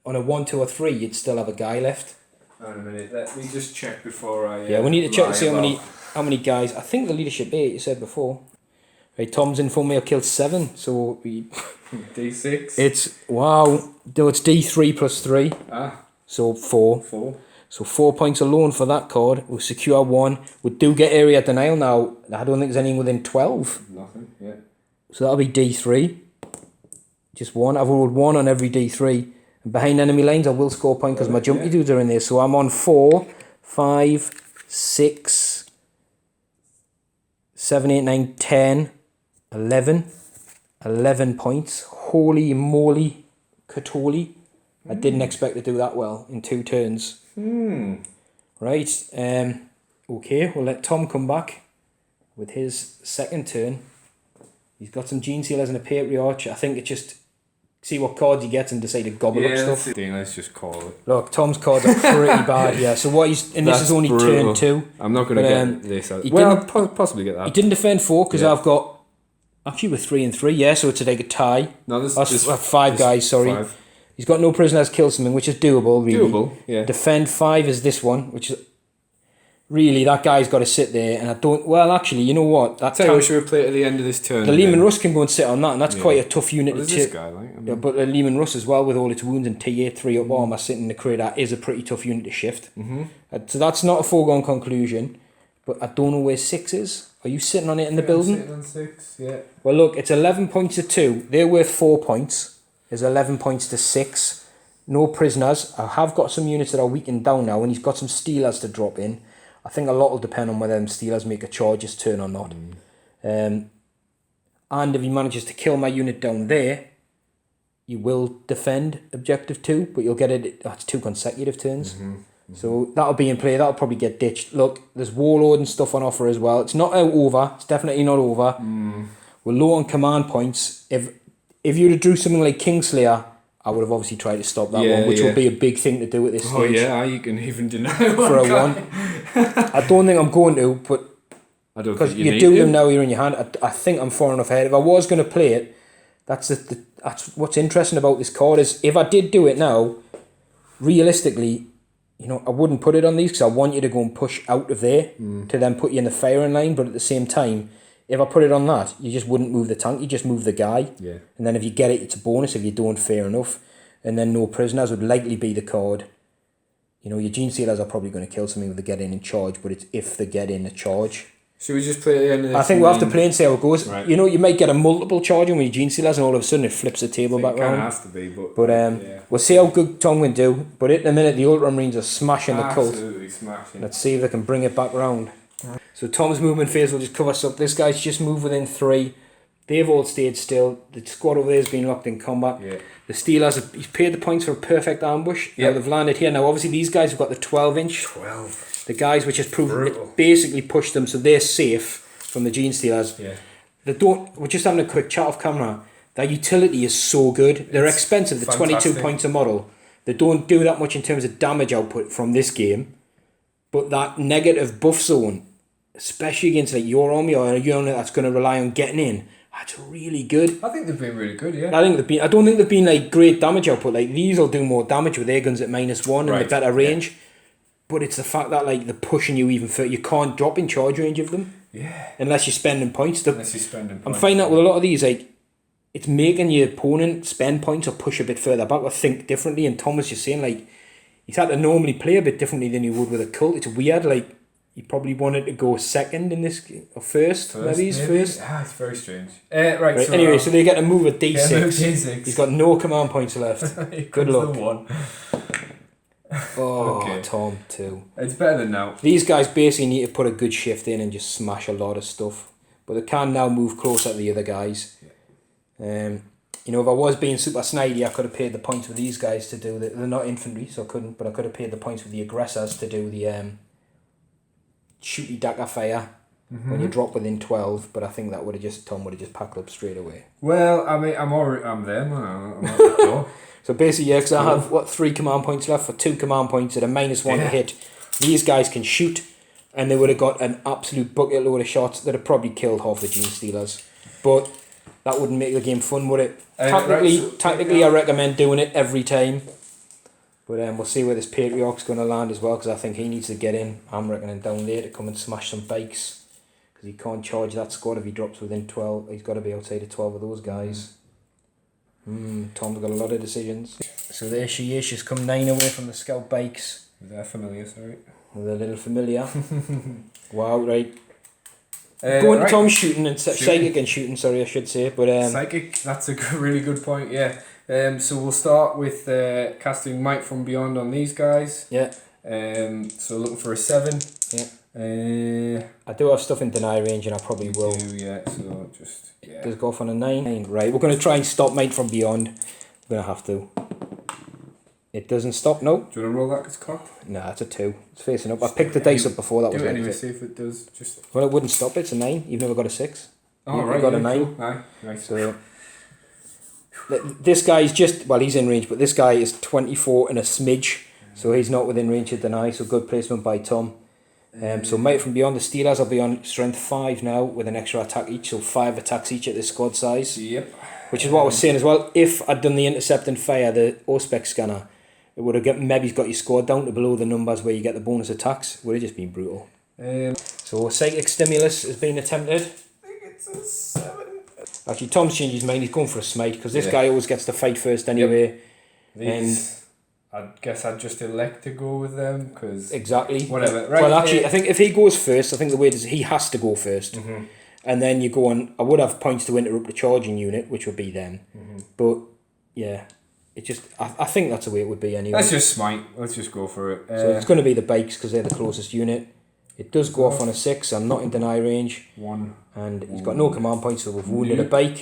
on a 1, 2 or 3, you'd still have a guy left. Wait a minute, let me just check before I... yeah, we need to check to see how many guys... I think the leadership 8, you said before. Right, Tom's informed me I killed 7, so we... D6? It's... Wow. No, it's D3 plus 3. So 4. 4. So 4 points alone for that card. We'll secure 1. We do get area denial now. I don't think there's anything within 12. Nothing, yeah. So that'll be D3. Just 1. I've rolled 1 on every D3. And behind enemy lines, I will score a point because my jumpy dudes are in there. So I'm on 4, 5, 6, 7, 8, 9, 10, 11. 11 points. Holy moly, Catoli. I didn't expect to do that well in 2 turns. Right. Okay, we'll let Tom come back with his second turn. He's got some Genestealers and a Patriarch. I think it's just see what cards he gets and decide to gobble up stuff. Let's just call it. Look, Tom's cards are pretty bad here. So what he's... And this is only turn 2. I'm not going to get this out. Well, I'll possibly get that. He didn't defend 4 because I've got Actually, we're 3 and 3. Yeah, so it's like a tie. No, there's 5 guys. Sorry. 5. He's got no prisoners, kill something, which is doable. Really. Doable, yeah. Defend 5 is this one, which is really that guy's got to sit there. And I don't. Well, actually, you know what? That Tell you what, should we play it at the end of this turn? the Lehman Russ can go and sit on that, and that's quite a tough unit What is to this take. guy like? I mean, Yeah, but Lehman Russ as well, with all its wounds and TA 3 up armor sitting in the crater, is a pretty tough unit to shift. So that's not a foregone conclusion. But I don't know where 6 is. Are you sitting on it in the building? Sitting on 6, yeah. Well, look, it's 11 points to 2. They're worth 4 points. There's 11 points to 6. No prisoners. I have got some units that are weakened down now, and he's got some stealers to drop in. I think a lot will depend on whether them stealers make a charge this turn or not. And if he manages to kill my unit down there, you will defend objective 2, but you'll get it. That's 2 consecutive turns. So that'll be in play. That'll probably get ditched. Look, there's Warlord and stuff on offer as well. It's not over. It's definitely not over. We're low on command points. If you'd have drew something like Kingslayer, I would have obviously tried to stop that one, which will be a big thing to do at this stage. Oh yeah, you can even deny for a 1. I don't think I'm going to, but I don't because think you do need them to. now, you're in your hand. I think I'm far enough ahead. If I was going to play it, that's what's interesting about this card is if I did do it now, realistically, I wouldn't put it on these because I want you to go and push out of there to then put you in the firing line. But at the same time, if I put it on that, you just wouldn't move the tank. You just move the guy. Yeah. And then if you get it, it's a bonus. If you don't, fair enough. And then no prisoners would likely be the card. Your Genestealers are probably going to kill something with the get in and charge, but it's if they get in a charge. Should we just play at the end of this? I think we'll have to play and see how it goes. Right. You might get a multiple charging with your Genestealers and all of a sudden it flips the table back It kind round. of has to be, but We'll see how good Tom can do. But at the minute, the Ultra Marines are smashing the cult. Absolutely smashing. Let's see if they can bring it back round. So Tom's movement phase will just cover us up. This guy's just moved within 3. They've all stayed still. The squad over there has been locked in combat. Yeah. The Steelers, he's paid the points for a perfect ambush. Yeah. Now they've landed here. Now obviously these guys have got the 12-inch. 12. The guys which has proven Brutal. it basically pushed them so they're safe from the Genestealers. Yeah. We're just having a quick chat off camera. Their utility is so good. They're expensive. They're 22 points a model. They don't do that much in terms of damage output from this game. But that negative buff zone, especially against like your army or a unit that's going to rely on getting in, that's really good. I think they've been really good, yeah. I don't think they've been like great damage output. Like these will do more damage with their guns at -1 and the better range. But it's the fact that like they're pushing you even further. You can't drop in charge range of them. Yeah. Unless you're spending points. Unless you're spending points. I'm finding out with a lot of these, like, it's making your opponent spend points or push a bit further back or think differently. And Tom was just saying, like, he's had to normally play a bit differently than he would with a cult. It's weird, like, he probably wanted to go second in this, or first maybe he's first. Ah, it's very strange. Right, so anyway, so they get to move a D6. Yeah, move D6. He's got no command points left. Good luck. The 1. Oh, Okay. Tom too. It's better than now. These guys basically need to put a good shift in and just smash a lot of stuff. But they can now move closer to the other guys. If I was being super snidey, I could have paid the points with these guys to do the... They're not infantry, so I couldn't. But I could have paid the points with the aggressors to do the shooty dagger fire when you drop within 12. But I think that Tom would have just packed up straight away. Well, I mean, I'm there, man. I'm at the door. So basically, yeah, because I have, 3 command points left for 2 command points at a -1 to hit. These guys can shoot, and they would have got an absolute bucket load of shots that have probably killed half the Genestealers. But that wouldn't make the game fun, would it? Tactically, I recommend doing it every time. But we'll see where this Patriarch's going to land as well, because I think he needs to get in. I'm reckoning down there to come and smash some bikes, because he can't charge that squad if he drops within 12. He's got to be outside of 12 of those guys. Tom's got a lot of decisions. So there she is. She's come 9 away from the scout bikes. They're familiar, sorry. With a little familiar. Wow, right. Going to Tom's shooting and psychic and shooting, sorry, I should say. But psychic, that's a really good point, yeah. So we'll start with casting Might from Beyond on these guys. Yeah. So looking for a 7. Yeah. I do have stuff in deny range and I probably will. Yeah, so just... Yeah. Does go off on a 9. Right, we're going to try and stop Might from Beyond. We're going to have to. It doesn't stop, no. Do you want to roll that because cocked? Nah, it's a 2. It's facing up. I picked the dice up before that was Do it anyway, it. see if it does. Just... Well, it wouldn't stop it. It's a 9. You've never got a 6. Oh, You've right. got a 9. Cool. Aye, nice. So this guy's just, well, he's in range, but this guy is 24 and a smidge, so he's not within range of deny, so good placement by Tom. So Might from Beyond, the Steelers will be on strength 5 now with an extra attack each, so 5 attacks each at this squad size. Yep. Which is what I was saying as well. If I'd done the intercept and fire, the Auspex scanner, it would have maybe got your score down to below the numbers where you get the bonus attacks. It would have just been brutal. So Psychic Stimulus has been attempted. I think it's a 7. Actually, Tom's changed his mind. He's going for a smite because this guy always gets to fight first anyway. Yep. These, I guess I'd just elect to go with them because exactly. Whatever. Right. Well, actually, I think if he goes first, I think the way it is he has to go first. And then you go on. I would have points to interrupt the charging unit, which would be them. But yeah, it just. I think that's the way it would be anyway. Let's just smite. Let's just go for it. So it's going to be the bikes because they're the closest unit. It does go off on a 6. I'm not in deny range. 1. And he's got no command points, so we've wounded a bike.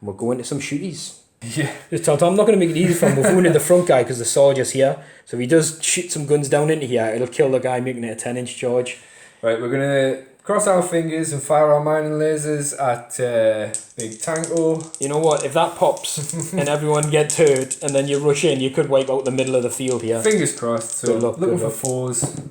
And we'll go into some shooties. Yeah. Just tell Tom, I'm not going to make it easy for him. We've wounded the front guy because the soldier's here. So if he does shoot some guns down into here, it'll kill the guy making it a 10-inch charge. Right, we're going to cross our fingers and fire our mining lasers at Big Tanko. You know what? If that pops and everyone gets hurt and then you rush in, you could wipe out the middle of the field here. Fingers crossed. So good luck, looking good for luck. 4s.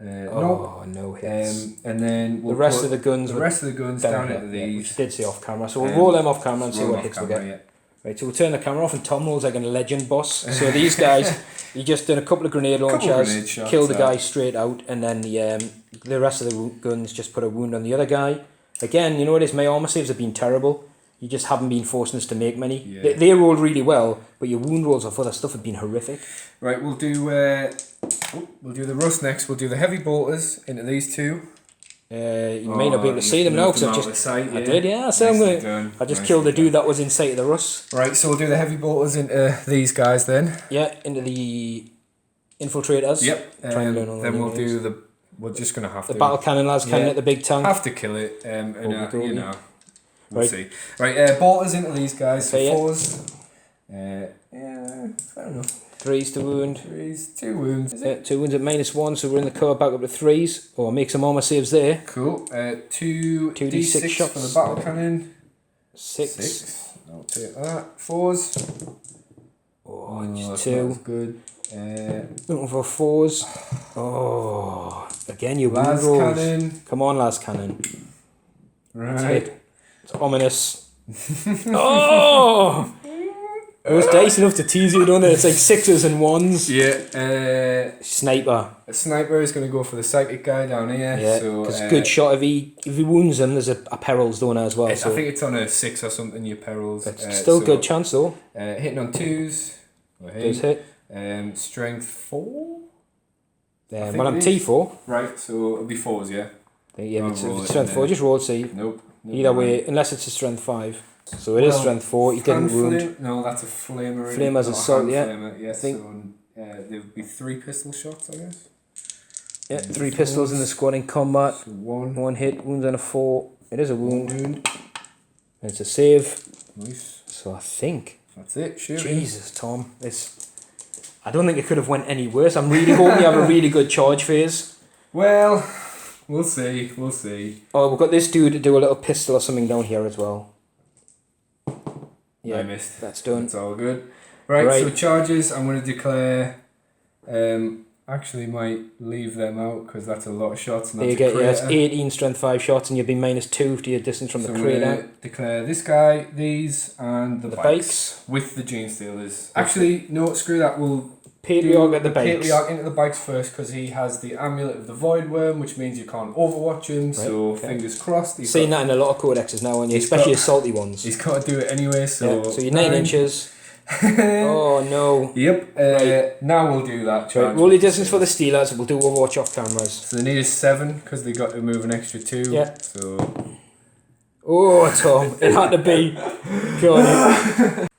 No hits. And then we'll the rest put of the guns down into which these. did say off camera. So we'll roll them off camera and see Roll what off hits we camera, get. yeah. Right, so we'll turn the camera off and Tom rolls like a legend boss. So these guys, you just done a couple of grenade launchers, kill the guy straight out, and then the rest of the guns just put a wound on the other guy. Again, you know what it is, my armor saves have been terrible. You just haven't been forcing us to make many. Yeah. They rolled really well, but your wound rolls off other stuff have been horrific. Right, we'll do the rust next. We'll do the heavy bolters into these two. You may not be able to see them now because I've just I did, yeah. So I just killed the dude that was in sight of the rust. Right, so we'll do the heavy bolters into these guys then. Yeah, into the infiltrators. Yep. Then we'll do the. We're just gonna have the battle cannon lads cannon at the big tank. Have to kill it. You know. We'll see. Right, bolters into these guys. So 4s. Yeah, fair enough. 3s to wound. 3s, 2 wounds. 2 wounds at -1, so we're in the cover back up to 3s. Or make some armor saves there. Cool. 2d6 shots for the battle cannon. 6. I'll take that. 4s. Just 2. That's good. Looking for 4s. Oh, again you wound Las rolls. cannon. Come on, Las cannon. Right. It's ominous. Oh! It was dice enough to tease you, don't it? It's like 6s and 1s. Yeah. Sniper. A sniper is going to go for the psychic guy down here. Yeah, because good shot. If he wounds him, there's a perils donor as well. So I think it's on a 6 or something, your perils. it's still good chance though. Hitting on 2s. Does hit. Strength 4? Well, I'm T4. Right, so it'll be 4s, yeah? Yeah, if it's strength 4, just roll see. Nope. Either way, unless it's a strength 5. So it is strength 4, he didn't wound. No, that's a flamer. Flamer's assault, yeah. Flamer, yeah, so there would be 3 pistol shots, I guess. Yeah, 3 pistols in the squad in combat. So 1. 1 hit, wounds on a 4. It is a wound. And it's a save. Nice. So I think. That's it, shoot. Jesus, Tom. I don't think it could have went any worse. I'm really hoping you have a really good charge phase. Well, we'll see. We'll see. Oh, we've got this dude to do a little pistol or something down here as well. Yeah, I missed. That's done. It's all good. Right, so charges, I'm going to declare... actually might leave them out because that's a lot of shots. And there you that's get, it's 18 strength 5 shots and you'll be -2 to your distance from the crater. I'm going to declare this guy, these, and the bikes. With the Genestealers. Actually, no, screw that. We'll Patriarch at the bikes. Patriarch into the bikes first because he has the amulet of the Void Worm, which means you can't overwatch him. So fingers crossed. Seen that in a lot of codexes now, and especially the salty ones. He's got to do it anyway. So so you're 9 inches. Oh no. Yep. Now we'll do that. Right. Roll your distance for the Steelers. We'll do Overwatch off cameras. So they need is 7 because they got to move an extra 2. Yeah. So. Oh, Tom, it had to be.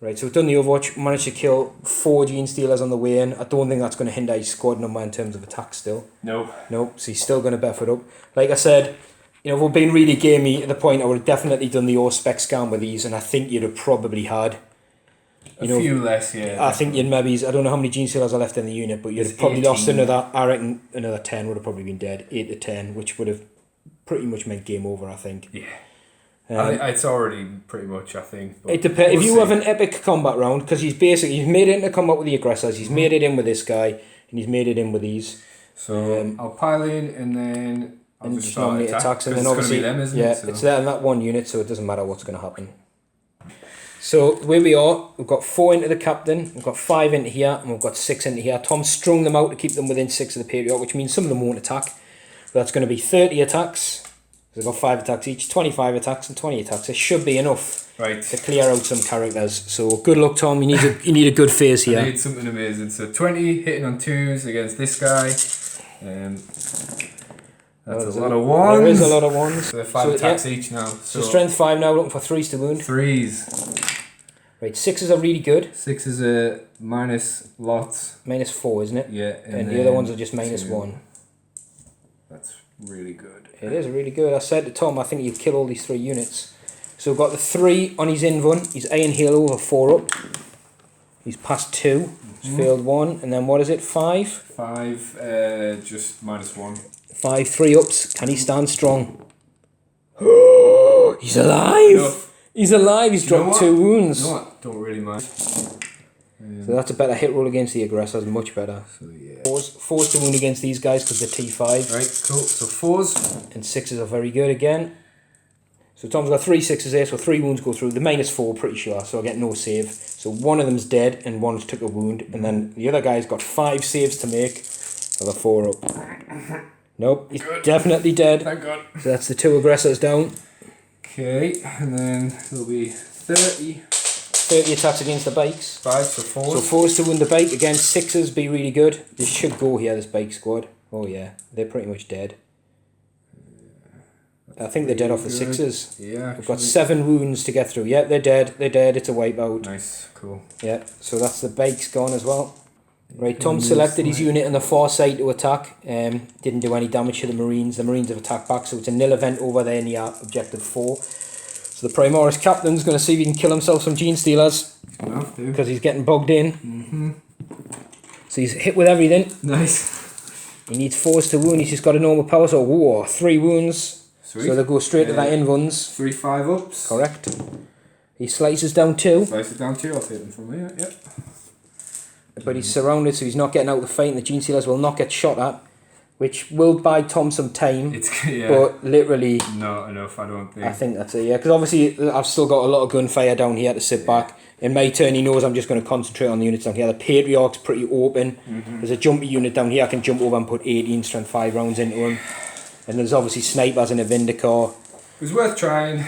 Right, so we've done the Overwatch. Managed to kill 4 Genestealers on the way in. I don't think that's going to hinder his squad number in terms of attack still. No. So he's still going to buff it up. Like I said, you know, if we're being really gamey at the point, I would have definitely done the all-spec scan with these, and I think you'd have probably had... A few less, yeah. I think you'd maybe... I don't know how many Genestealers are left in the unit, but you'd have probably 18. lost another... I reckon another 10 would have probably been dead. 8 to 10, which would have pretty much meant game over, I think. Yeah. It's already pretty much, I think. It depends. If you have an epic combat round, because he's made it into combat with the aggressors, he's made it in with this guy, and he's made it in with these. So I'll pile in and then I'll just nominate attacks, and then it's obviously gonna be them, isn't it? So. it's there in that one unit, so it doesn't matter what's going to happen. So the way we are, we've got 4 into the captain, we've got 5 into here, and we've got 6 into here. Tom strung them out to keep them within 6 of the Patriarch, which means some of them won't attack. But that's going to be 30 attacks. They've got 5 attacks each, 25 attacks and 20 attacks. It should be enough to clear out some characters. So good luck, Tom. You need a good phase here. I need something amazing. So 20 hitting on 2s against this guy. That's a lot of ones. There is a lot of ones. So they're 5 attacks each now. So strength 5 now, looking for 3s to wound. 3s. Right, 6s are really good. 6 is a minus lots. -4, isn't it? Yeah. And the other ones are just -1. That's really good. It is really good. I said to Tom, I think you'd kill all these 3 units. So we've got the 3 on his invuln. He's Iron Halo over 4 up. He's passed 2. He's failed 1. And then what is it? 5? 5, just -1. 5 3-ups. Can he stand strong? He's alive! No. He's alive. He's dropped 2 wounds. You know what? Don't really mind. So that's a better hit roll against the aggressors. Much better. So yeah. 4s to wound against these guys because they're T5. Right, cool. So 4s. And 6s are very good again. So Tom's got 3 6s there, so 3 wounds go through. The -4, pretty sure, so I get no save. So one of them's dead and one's took a wound. And then the other guy's got 5 saves to make of a 4 up. Nope, he's definitely dead. Thank God. So that's the 2 aggressors down. Okay, and then there'll be 30. 30 attacks against the bikes. 5, so 4s. So 4s to win the bike. Again, 6s be really good. This should go here, this bike squad. Oh yeah, they're pretty much dead. I think they're dead off the 6s. Yeah. We've got 7 wounds to get through. Yeah, they're dead. They're dead. It's a wipeout. Nice, cool. Yeah, so that's the bikes gone as well. Right, Tom selected his unit on the far side to attack. Didn't do any damage to the Marines. The Marines have attacked back, so it's a nil event over there near objective 4. So the Primaris captain's going to see if he can kill himself some Genestealers. Because he's getting bogged in. So he's hit with everything. Nice. He needs 4s to wound. He's just got a normal power, so 3 wounds. Sweet. So they go straight to that invulns. 3 5-ups. Correct. He slices down 2. Slices down 2, I'll take them from there, yep. But he's surrounded, so he's not getting out of the fight, and the Genestealers will not get shot at, which will buy Tom some time. But literally, not enough, I don't think. I think that's it, yeah. Because obviously, I've still got a lot of gunfire down here to sit back. In my turn, he knows I'm just going to concentrate on the units down here. The Patriarch's pretty open. There's a jumpy unit down here. I can jump over and put 18 strength 5 rounds into him. And there's obviously snipers in a Vindicar. It was worth trying.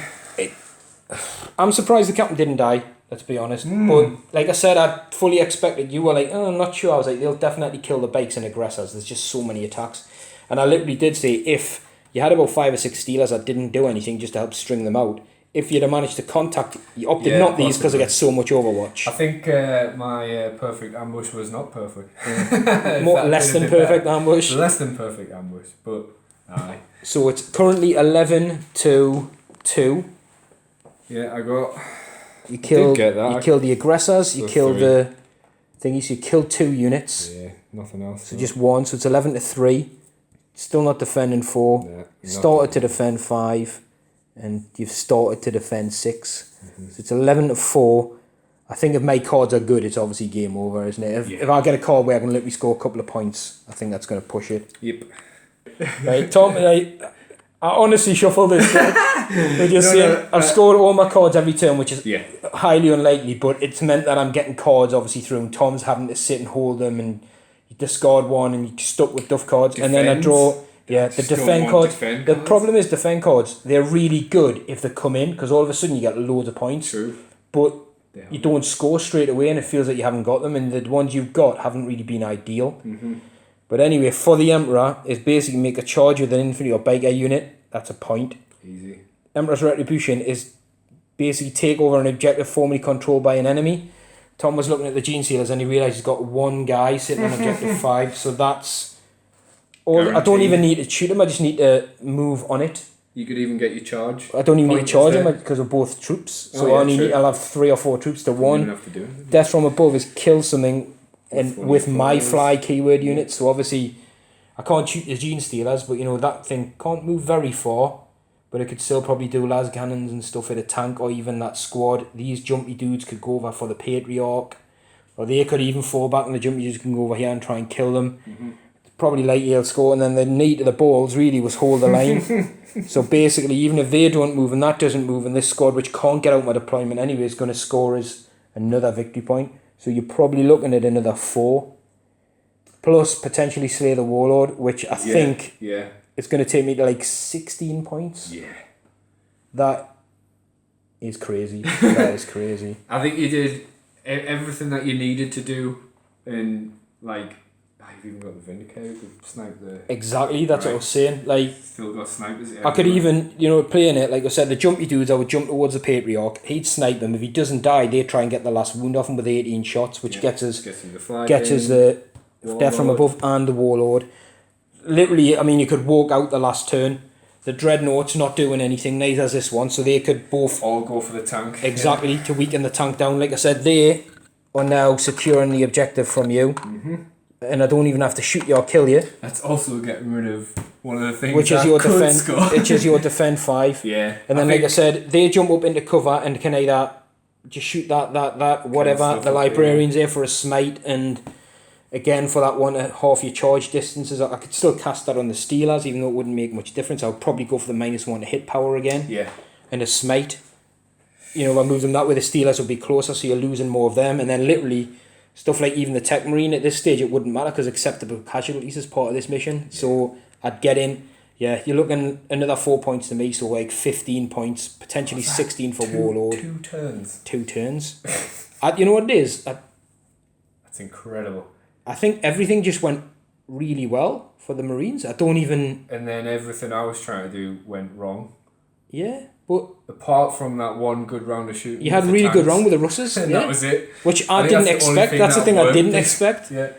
I'm surprised the captain didn't die, let's be honest. But like I said, I fully expected. You were like, oh, I'm not sure. I was like, they'll definitely kill the bikes and aggressors. There's just so many attacks. And I literally did say, if you had about 5 or 6 Steelers that didn't do anything just to help string them out, if you'd have managed to contact, you opted not these because I get so much Overwatch. I think my perfect ambush was not perfect. Less than perfect ambush. Less than perfect ambush, but aye. So it's currently 11-2. Yeah, I got. You killed. Did get that. You killed the aggressors. You killed 3. the thingies. You killed 2 units. Yeah, nothing else. So just 1. So it's 11-3. Still not defending 4. Yeah, started to defend 5, and you've started to defend 6. So it's 11-4. I think if my cards are good, it's obviously game over, isn't it? If I get a card where I can literally score a couple of points, I think that's going to push it. Yep. Right, Tom, I honestly shuffle this deck. I've scored all my cards every turn, which is highly unlikely, but it's meant that I'm getting cards obviously through, and Tom's having to sit and hold them, and you discard one and you're stuck with duff cards. And then I draw the defend cards. The problem is defend cards, they're really good if they come in, because all of a sudden you get loads of points. True. But you don't score straight away, and it feels like you haven't got them, and the ones you've got haven't really been ideal. But anyway, for the Emperor, is basically make a charge with an infantry or biker unit. That's a point. Easy. Emperor's Retribution is basically take over an objective formerly controlled by an enemy. Tom was looking at the Genestealers and he realised he's got 1 guy sitting on objective 5. So that's all. Guaranteed. I don't even need to shoot him. I just need to move on it. You could even get your charge. I don't even need to charge him because we're both troops. So I'll have 3 or 4 troops to 1. Have to do it. Death from above is kill something with my fly keyword unit. So obviously I can't shoot the Genestealers, but you know that thing can't move very far. But it could still probably do las cannons and stuff with a tank, or even that squad. These jumpy dudes could go over for the Patriarch, or they could even fall back and the jumpy dudes can go over here and try and kill them. probably like he'll score, and then the knee to the balls really was hold the line. So basically, even if they don't move and that doesn't move, and this squad, which can't get out my deployment anyway, is going to score us another victory point. So you're probably looking at another 4. Plus potentially slay the Warlord, which I think it's going to take me to like 16 points. Yeah. That is crazy. That is crazy. I think you did everything that you needed to do, and like I've even got the Vindicator to snipe the. Exactly, that's what I was saying. Like, still got snipers. I could even, playing it, like I said, the jumpy dudes, I would jump towards the Patriarch, he'd snipe him. If he doesn't die, they try and get the last wound off him with 18 shots, which gets us the death from above and the Warlord. Literally, I mean, you could walk out the last turn. The Dreadnought's not doing anything, neither is this one, so they could both all go for the tank. Exactly, to weaken the tank down. Like I said, they are now securing the objective from you. Mm-hmm. And I don't even have to shoot you or kill you. That's also getting rid of one of the things which is your defend 5. Yeah. And then, like I said, they jump up into cover and can either just shoot that, whatever. The Librarian's there for a smite, and again for that 1.5 your charge distances. I could still cast that on the Steelers, even though it wouldn't make much difference. I would probably go for the -1 to hit power again. Yeah. And a smite. I move them that way. The Steelers will be closer, so you're losing more of them. And then literally, stuff like even the Tech Marine at this stage, it wouldn't matter because acceptable casualties is part of this mission. So I'd get in. Yeah, you're looking another 4 points to me, so like 15 points, potentially 16 for Warlord. 2 turns. 2 turns. You know what it is? That's incredible. I think everything just went really well for the Marines. I don't even... And then everything I was trying to do went wrong. Yeah, but... Apart from that one good round of shooting. You had a really good round with the Russes. And that was it. Which I didn't expect. That's the thing I didn't expect. Yeah.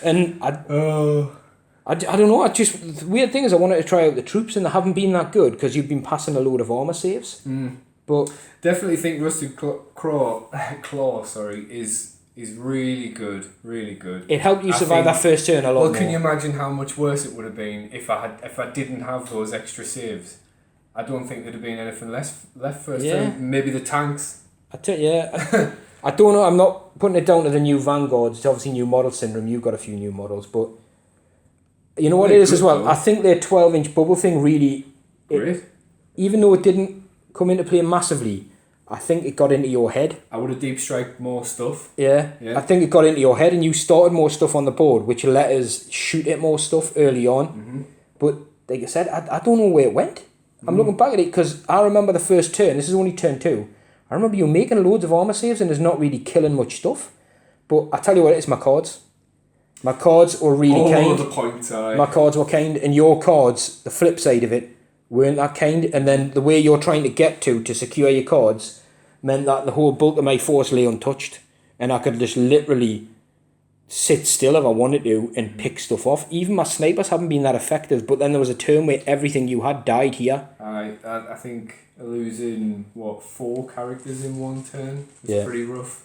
And I don't know. The weird thing is I wanted to try out the troops, and they haven't been that good because you've been passing a load of armour saves. But definitely think Rusted Claw is really good, really good. It helped you survive that first turn a lot more. Well, can you imagine how much worse it would have been if I didn't have those extra saves? I don't think there'd have been anything left first turn. Maybe the tanks. I don't know. I'm not putting it down to the new Vanguards. It's obviously new model syndrome. You've got a few new models, but you know what it is as well. Though. I think their 12-inch bubble thing really, even though it didn't come into play massively, I think it got into your head. I would have deep striked more stuff. Yeah, I think it got into your head, and you started more stuff on the board, which let us shoot at more stuff early on. Mm-hmm. But like I said, I don't know where it went. I'm looking back at it because I remember the first turn. This is only turn 2. I remember you making loads of armour saves and there's not really killing much stuff. But I tell you what, it's my cards. My cards were really kind. The points, my cards were kind, and your cards, the flip side of it, weren't that kind. And then the way you're trying to get to secure your cards meant that the whole bulk of my force lay untouched, and I could just literally sit still if I wanted to and pick stuff off. Even my snipers haven't been that effective, but then there was a turn where everything you had died here. I think losing 4 characters in one turn was pretty rough.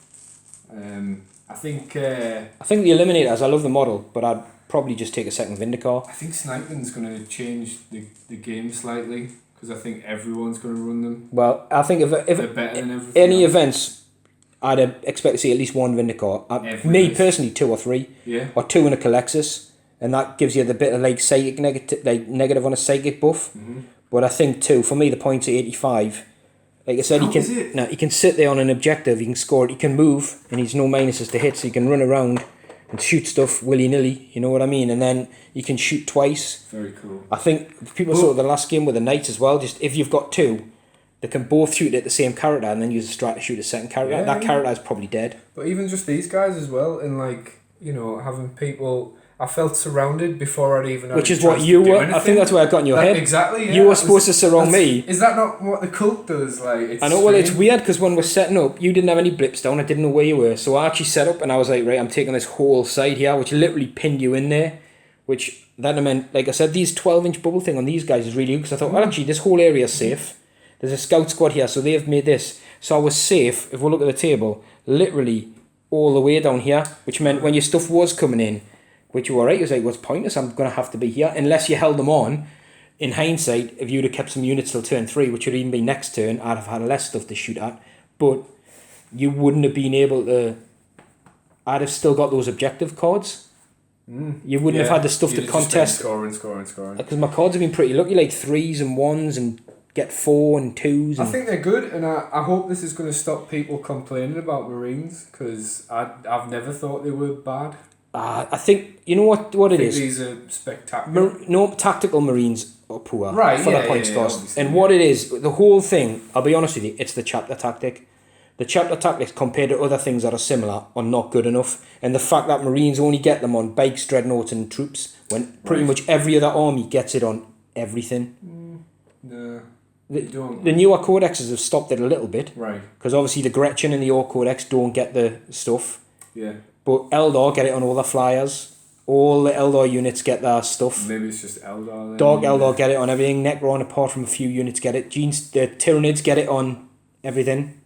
I think the Eliminators, I love the model, but I'd probably just take a second Vindicar. I think sniping's going to change the game slightly because I think everyone's going to run them. Well, I think if they're better than everything any else. Events, I'd expect to see at least 1 Vindicar. Me personally, 2 or 3. Yeah. Or 2 in a Colexus, and that gives you the bit of like psychic negative on a psychic buff. Mm-hmm. But I think 2 for me, the points are 85. Like I said, he can sit there on an objective. He can score it. He can move, and he's no minuses to hit, so he can run around and shoot stuff willy nilly. You know what I mean? And then he can shoot twice. Very cool. I think people saw the last game with the Knights as well. Just if you've got 2, they can both shoot at the same character and then use a strat to shoot a second character. That character is probably dead. But even just these guys as well, and having people. I felt surrounded before I'd even. Which is what you were. I think that's where I got in your head. Exactly. Yeah. You were supposed to surround me. Is that not what the cult does? It's I know. Well, it's weird because when we're setting up, you didn't have any blips down. I didn't know where you were, so I actually set up and I was like, right, I'm taking this whole side here, which literally pinned you in there. Which then meant, like I said, these 12-inch bubble thing on these guys is really good because I thought, well, actually, this whole area is safe. There's a scout squad here, so they've made this. So I was safe. If we look at the table, literally all the way down here, which meant when your stuff was coming in. Which you were right, you was like, what's pointless, I'm going to have to be here. Unless you held them on, in hindsight, if you'd have kept some units till turn 3, which would even be next turn, I'd have had less stuff to shoot at. But you wouldn't have been able to... I'd have still got those objective cards. You wouldn't have had the stuff to contest. Scoring. Because my cards have been pretty lucky, like 3s and 1s and get 4 and 2s. I think they're good, and I hope this is going to stop people complaining about Marines, because I've never thought they were bad. I think, you know what it is? These are spectacular. No, tactical Marines are poor for the points cost. And yeah. what it is, the whole thing, I'll be honest with you, it's the chapter tactic. The chapter tactics compared to other things that are similar are not good enough. And the fact that Marines only get them on bikes, dreadnoughts and troops, when pretty much every other army gets it on everything. No. The newer codexes have stopped it a little bit. Right. Because obviously the Gretchen and the Orc Codex don't get the stuff. Yeah. But Eldar get it on all the flyers. All the Eldar units get their stuff. Maybe it's just Eldar then. Dark Eldar get it on everything. Necron, apart from a few units, get it. The Tyranids get it on everything.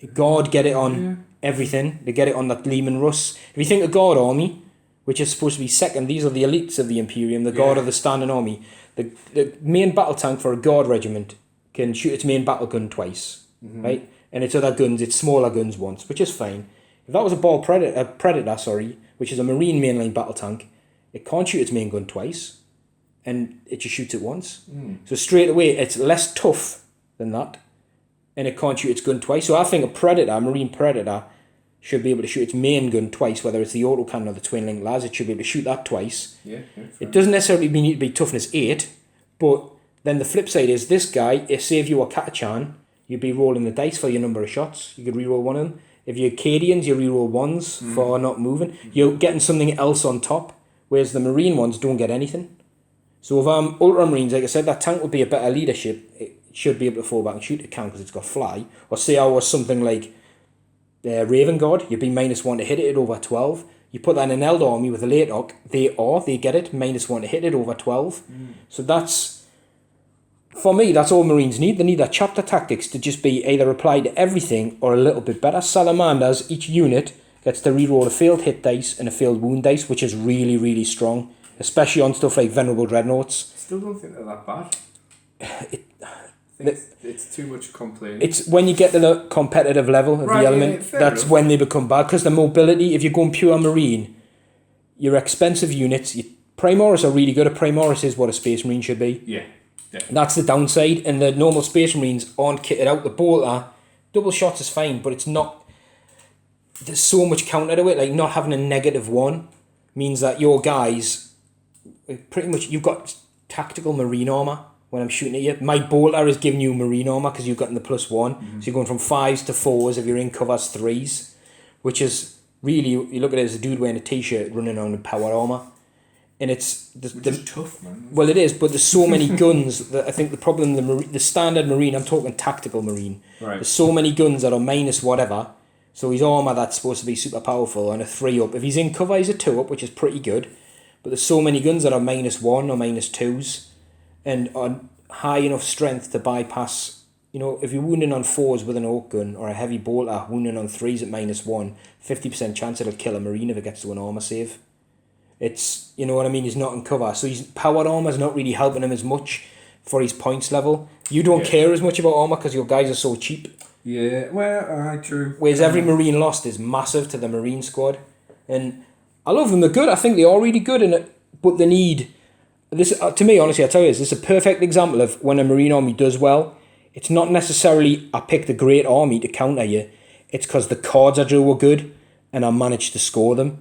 The Guard get it on everything. They get it on the Leman Russ. If you think a Guard army, which is supposed to be second, these are the elites of the Imperium. The Guard of the standing army. The main battle tank for a Guard regiment can shoot its main battle gun twice, right? And its other guns, its smaller guns once, which is fine. If that was a ball predator, which is a Marine mainline battle tank, it can't shoot its main gun twice, and it just shoots it once. So straight away, it's less tough than that, and it can't shoot its gun twice. So I think a Marine Predator, should be able to shoot its main gun twice, whether it's the autocannon or the twin link las. It should be able to shoot that twice. It doesn't necessarily need to be toughness 8, but then the flip side is this guy, say if you were Catachan, you'd be rolling the dice for your number of shots. You could reroll one of them. If you're Cadians, you reroll 1s for not moving. You're getting something else on top, whereas the Marine ones don't get anything. So if I'm Ultramarines, like I said, that tank would be a better leadership. It should be able to fall back and shoot. It can because it's got fly. Or say I was something like Raven Guard, you'd be -1 to hit it at over 12. You put that in an Eldar army with a late Ock, they get it, -1 to hit it over 12. So that's, for me, that's all Marines need. They need their chapter tactics to just be either applied to everything or a little bit better. Salamanders, each unit gets to reroll a failed hit dice and a failed wound dice, which is really, really strong, especially on stuff like Venerable Dreadnoughts. Still don't think they're that bad. It's too much complaining. It's when you get to the competitive level of the element, that's when they become bad. Because the mobility, if you're going pure Marine, your expensive units, Primoris are really good. A Primoris is what a Space Marine should be. Yeah, definitely. That's the downside. And the normal Space Marines aren't kitted out. The bolter, double shots is fine, but it's not. There's so much counter to it. Like not having a -1 means that your guys, pretty much, you've got tactical Marine armor. When I'm shooting at you, my bolter is giving you Marine armor because you've gotten the +1. So you're going from 5s to 4s. If you're in covers, 3s, which is really, you look at it as a dude wearing a t-shirt running around in power armor, and it's tough, man. Well, it is, but there's so many guns that I think the problem the standard Marine, I'm talking tactical Marine. Right. There's so many guns that are minus whatever. So his armor that's supposed to be super powerful and a 3-up. If he's in cover, he's a 2-up, which is pretty good. But there's so many guns that are -1 or -2s. And on high enough strength to bypass, if you're wounding on 4s with an Oak gun or a heavy bolter wounding on 3s at -1, 50% chance it'll kill a Marine if it gets to an armor save. It's, you know what I mean, he's not in cover. So his power armor's not really helping him as much for his points level. You don't care as much about armor because your guys are so cheap. Yeah, well, true. Whereas every Marine lost is massive to the Marine squad. And I love them, they're good. I think they are really good in it, but they need... This, to me, honestly, I tell you this is a perfect example of when a Marine army does well. It's not necessarily I picked a great army to counter you. It's because the cards I drew were good and I managed to score them.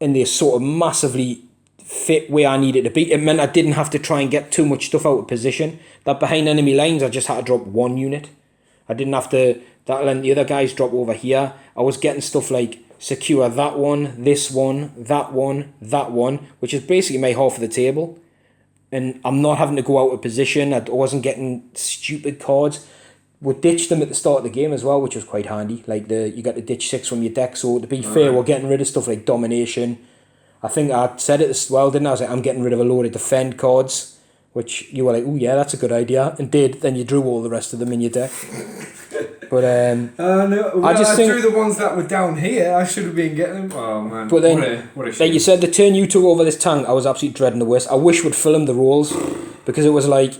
And they sort of massively fit where I needed to be. It meant I didn't have to try and get too much stuff out of position. That behind enemy lines, I just had to drop 1 unit. I didn't have to... That let the other guys drop over here. I was getting stuff like secure that one, this one, that one, which is basically my half of the table. And I'm not having to go out of position. I wasn't getting stupid cards. We ditched them at the start of the game as well, which was quite handy. Like you got to ditch 6 from your deck. So to be fair, we're getting rid of stuff like domination. I think I said it as well, didn't I? I was like, I'm getting rid of a load of defend cards, which you were like, oh yeah, that's a good idea. And then you drew all the rest of them in your deck. But no, I drew the ones that were down here. I should have been getting them. Oh man! But then, what a shame. Like you said, the turn you took over this tank, I was absolutely dreading the worst. I wish we'd film the rolls because it was like,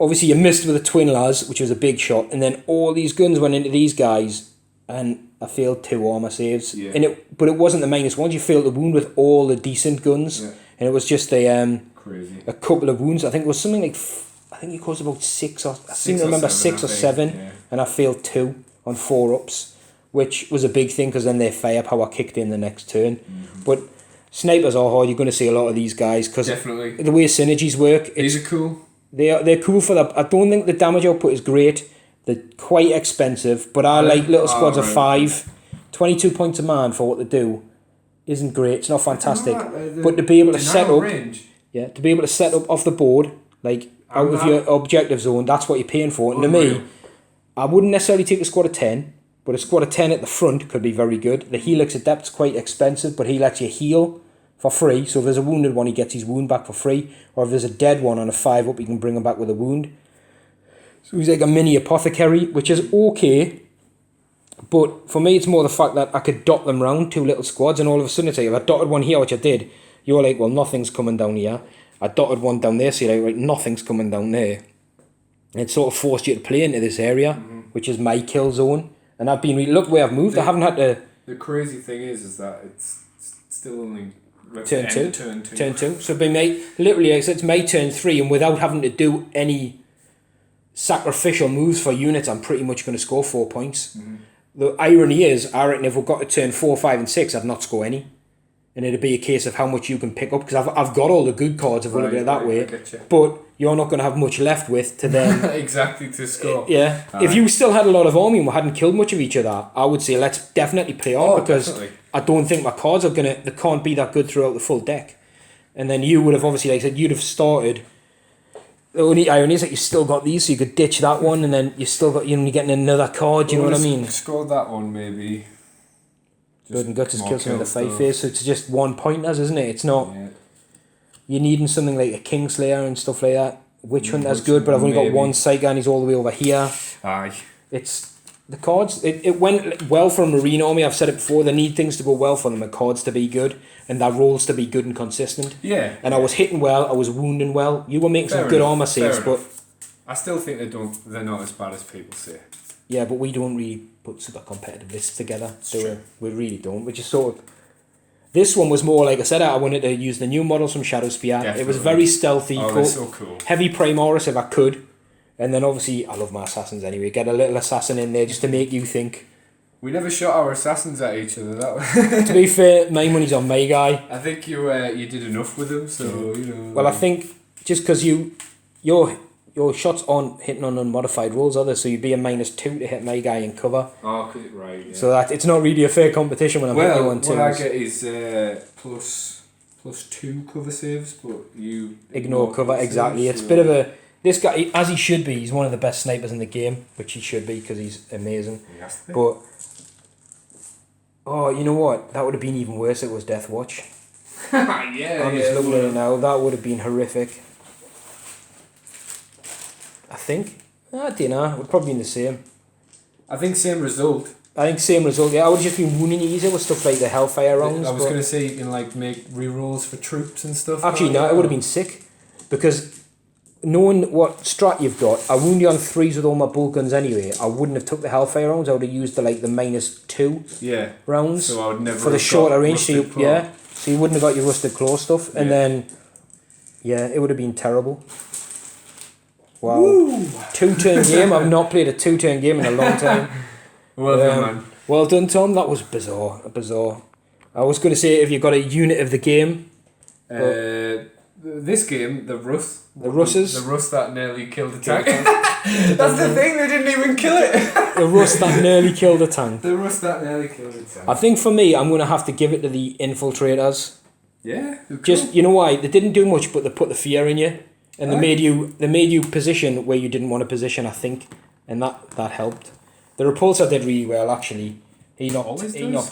obviously you missed with the twin las, which was a big shot, and then all these guns went into these guys, and I failed 2 armor saves, Yeah. but it wasn't the -1s. You failed the wound with all the decent guns, and it was just Crazy. a couple of wounds. I think it was something like I think it caused about 6 or I seem to remember 6 or 7, and I failed 2 on 4 ups, which was a big thing because then their firepower kicked in the next turn. But snipers are hard. You're going to see a lot of these guys because the way synergies work. These are cool. They're cool for that. I don't think the damage output is great. They're quite expensive, but I like little squads of 5. 22 points a man for what they do isn't great. It's not fantastic, but to be able to set up, to be able to set up off the board, like out of your objective zone, that's what you're paying for. And to me, I wouldn't necessarily take a squad of 10, but a squad of 10 at the front could be very good. The Helix Adept's quite expensive, but he lets you heal for free. So if there's a wounded one, he gets his wound back for free. Or if there's a dead one on a 5 up, you can bring him back with a wound. So he's like a mini apothecary, which is okay. But for me, it's more the fact that I could dot them round 2 little squads, and all of a sudden it's like, if I dotted one here, which I did, you're like, well, nothing's coming down here. I dotted one down there, so you're like, right, nothing's coming down there. And it sort of forced you to play into this area, which is my kill zone. And I've been, look where I've moved, I haven't had to... The crazy thing is that it's still only... Turn 2. Turn 2. So it'd be literally, it's my turn 3, and without having to do any sacrificial moves for units, I'm pretty much going to score 4 points. The irony is, I reckon if we've got to turn 4, 5 and 6, I'd not score any. And it'd be a case of how much you can pick up, because I've got all the good cards if we look at it that way. But you're not going to have much left with to then... exactly, to score. Yeah. If you still had a lot of army and we hadn't killed much of each other, I would say let's definitely play on, because definitely. I don't think my cards are they can't be that good throughout the full deck. And then you would have obviously, like I said, you'd have started... The only irony is that you still got these, so you could ditch that one, and then you're getting another card, you know what I mean? Scored that one, maybe. Blood and Guts has killed some of the 5 phase, so it's just 1 pointers, isn't it? It's not... Yeah. You're needing something like a Kingslayer and stuff like that. Witch Hunter's good, but I've only got 1 Psyker and he's all the way over here. Aye. It's... The cards... It went well for a Marine army, I've said it before. They need things to go well for them, and cards to be good, and their rolls to be good and consistent. Yeah. And I was hitting well, I was wounding well. You were making some good armour saves, but... I still think they're not as bad as people say. Yeah, but we don't really put super competitive lists together, do we? We really don't. We just sort of... This one was more, like I said, I wanted to use the new models from Shadowspear. Definitely. It was very stealthy. Oh, they're so cool. Heavy Primaris if I could. And then obviously, I love my assassins anyway. Get a little assassin in there just to make you think. We never shot our assassins at each other, that way. To be fair, my money's on my guy. I think you did enough with him, so, you know... Well, I think just because your shots aren't hitting on unmodified rolls, are they? So you'd be a -2 to hit my guy in cover. Oh, right, yeah. So that it's not really a fair competition when I'm hitting you on 2s. What I get is plus 2 cover saves, but you... Ignore cover, exactly. Saves, it's a bit of a... This guy, as he should be, he's one of the best snipers in the game, which he should be because he's amazing. But... Oh, you know what? That would have been even worse if it was Death Watch. Yeah, I'm just looking at it now. That would have been horrific. I think. I don't know. It would probably been the same. I think same result. Yeah. I would have just been wounding you easier with stuff like the Hellfire rounds. I was going to say you can make rerolls for troops and stuff. Actually, no, it would have been sick. Because knowing what strat you've got, I wound you on 3s with all my bolt guns anyway. I wouldn't have took the Hellfire rounds. I would have used the -2 rounds. So I would never for the shorter range. So you wouldn't have got your Rusted Claw stuff. And then, it would have been terrible. Wow. Woo! 2-turn game. I've not played a 2-turn game in a long time. Well done, man. Well done, Tom. That was bizarre. I was going to say if you got a unit of the game. This game, the Russ. The Russes. The Russ that nearly killed the tank. That's the thing, they didn't even kill it. The Russ that nearly killed the tank. The Russ that nearly killed the tank. I think for me, I'm going to have to give it to the Infiltrators. Yeah. Cool. Just, you know why? They didn't do much, but they put the fear in you. And they made you position where you didn't want to position, I think. And that helped. The Repulsor did really well, actually. He knocked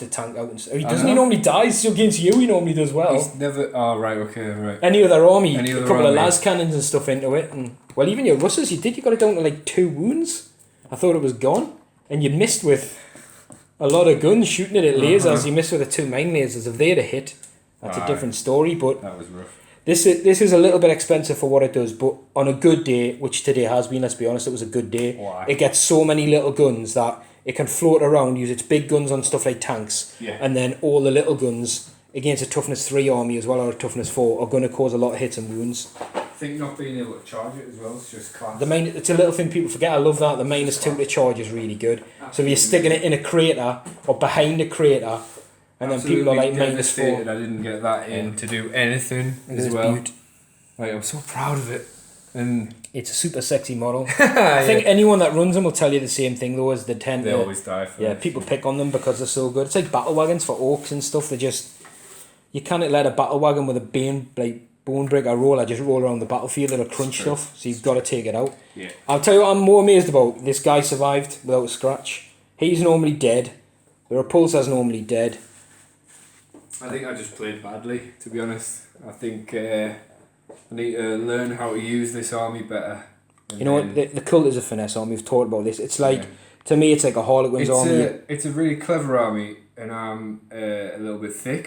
the tank out. He normally die, so against you he normally does well. He's never... Oh, right, okay, right. Any other army, a couple of las cannons and stuff into it. And well, even your Russes, you got it down to like 2 wounds. I thought it was gone. And you missed with a lot of guns shooting it at lasers. You missed with the 2 mine lasers. If they had a hit, that's a different story. But that was rough. This is a little bit expensive for what it does, but on a good day, which today has been, let's be honest, it was a good day. Why? It gets so many little guns that it can float around, use its big guns on stuff like tanks, and then all the little guns against a toughness 3 army as well, or a toughness 4, are going to cause a lot of hits and wounds. I think not being able to charge it as well is just class. It's a little thing people forget. I love that. The -2 to charge is really good. Absolutely. So if you're sticking it in a crater or behind a crater, and then people are like -4. I didn't get that in to do anything as well. Like, I'm so proud of it. And it's a super sexy model. I think anyone that runs them will tell you the same thing though, as they always die for it. People pick on them because they're so good. It's like battle wagons for orcs and stuff. They just, you can't let a battle wagon with a bone breaker roller just roll around the battlefield. It'll crunch stuff, so you've got to take it out. Yeah. I'll tell you what I'm more amazed about. This guy survived without a scratch. He's normally dead. The repulsor's normally dead. I think I just played badly, to be honest. I think I need to learn how to use this army better. You know what? The cult is a finesse army. We've talked about this. It's like, to me, it's like a Harlequin's army. It's a really clever army, and I'm a little bit thick.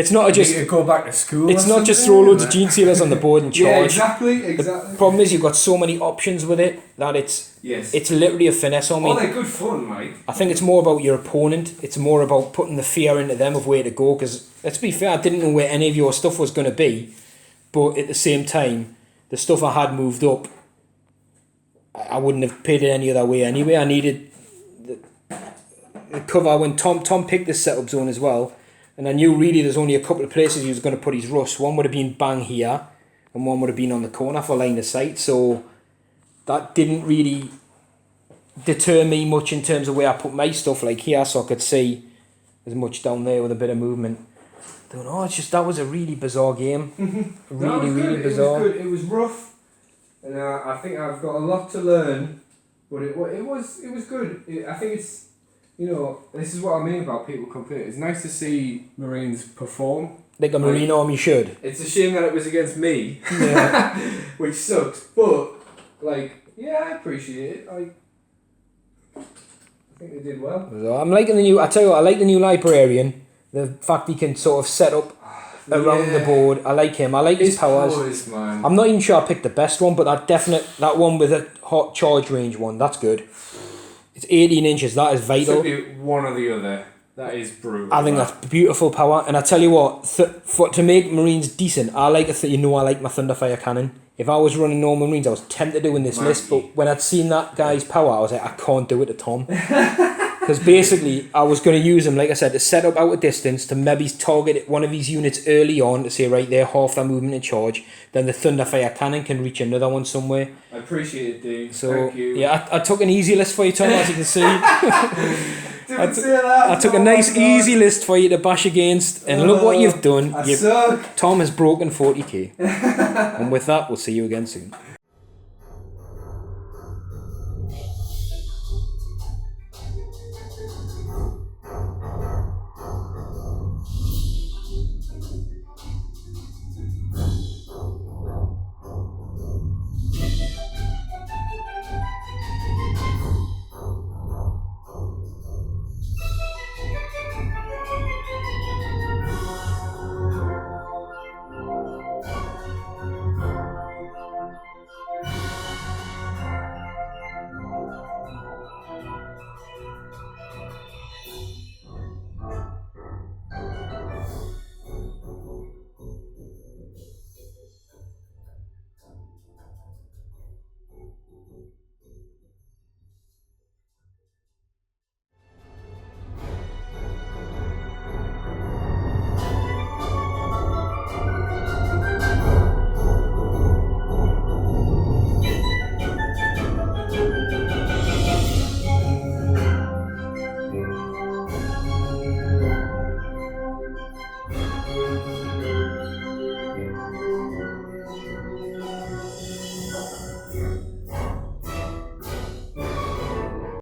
It's not just to go back to school. It's not just throw loads of Genestealers on the board and charge. Yeah, exactly. The problem is you've got so many options with it that it's literally a finesse army. Oh, they're good fun, mate. I think it's more about your opponent. It's more about putting the fear into them of where to go. Because let's be fair, I didn't know where any of your stuff was going to be, but at the same time, the stuff I had moved up, I wouldn't have paid it any other way anyway. I needed the cover when Tom picked this setup zone as well. And I knew really there's only a couple of places he was going to put his rush. One would have been bang here, and one would have been on the corner for line of sight. So that didn't really deter me much in terms of where I put my stuff, like here, so I could see as much down there with a bit of movement. I don't know, it's just, that was a really bizarre game. really bizarre. It was good. It was rough, and I think I've got a lot to learn, but it was good. I think it's, you know, this is what I mean about people competing. It's nice to see Marines perform. Like a Marine army should. It's a shame that it was against me, which sucks. But like, yeah, I appreciate it. I think they did well. I'm liking the new. I tell you what, I like the new librarian. The fact he can sort of set up around the board. I like him. I like his powers. Man. I'm not even sure I picked the best one, but that one with a hot charge range one, that's good. It's 18 inches. That is vital. Should be one or the other. That is brutal. I think that's beautiful power. And I tell you what, to make Marines decent, I like I like my Thunderfire cannon. If I was running normal Marines, I was tempted to win this list, but when I'd seen that guy's power, I was like, I can't do it to Tom. Because basically, I was going to use him, like I said, to set up out a distance, to maybe target one of these units early on, to say, right there, half their movement in charge. Then the Thunderfire cannon can reach another one somewhere. I appreciate it, Dean. So, thank you. Yeah, I took an easy list for you, Tom, as you can see. I took a nice easy list for you to bash against, and look what you've done. I suck. Tom has broken 40k. And with that, we'll see you again soon.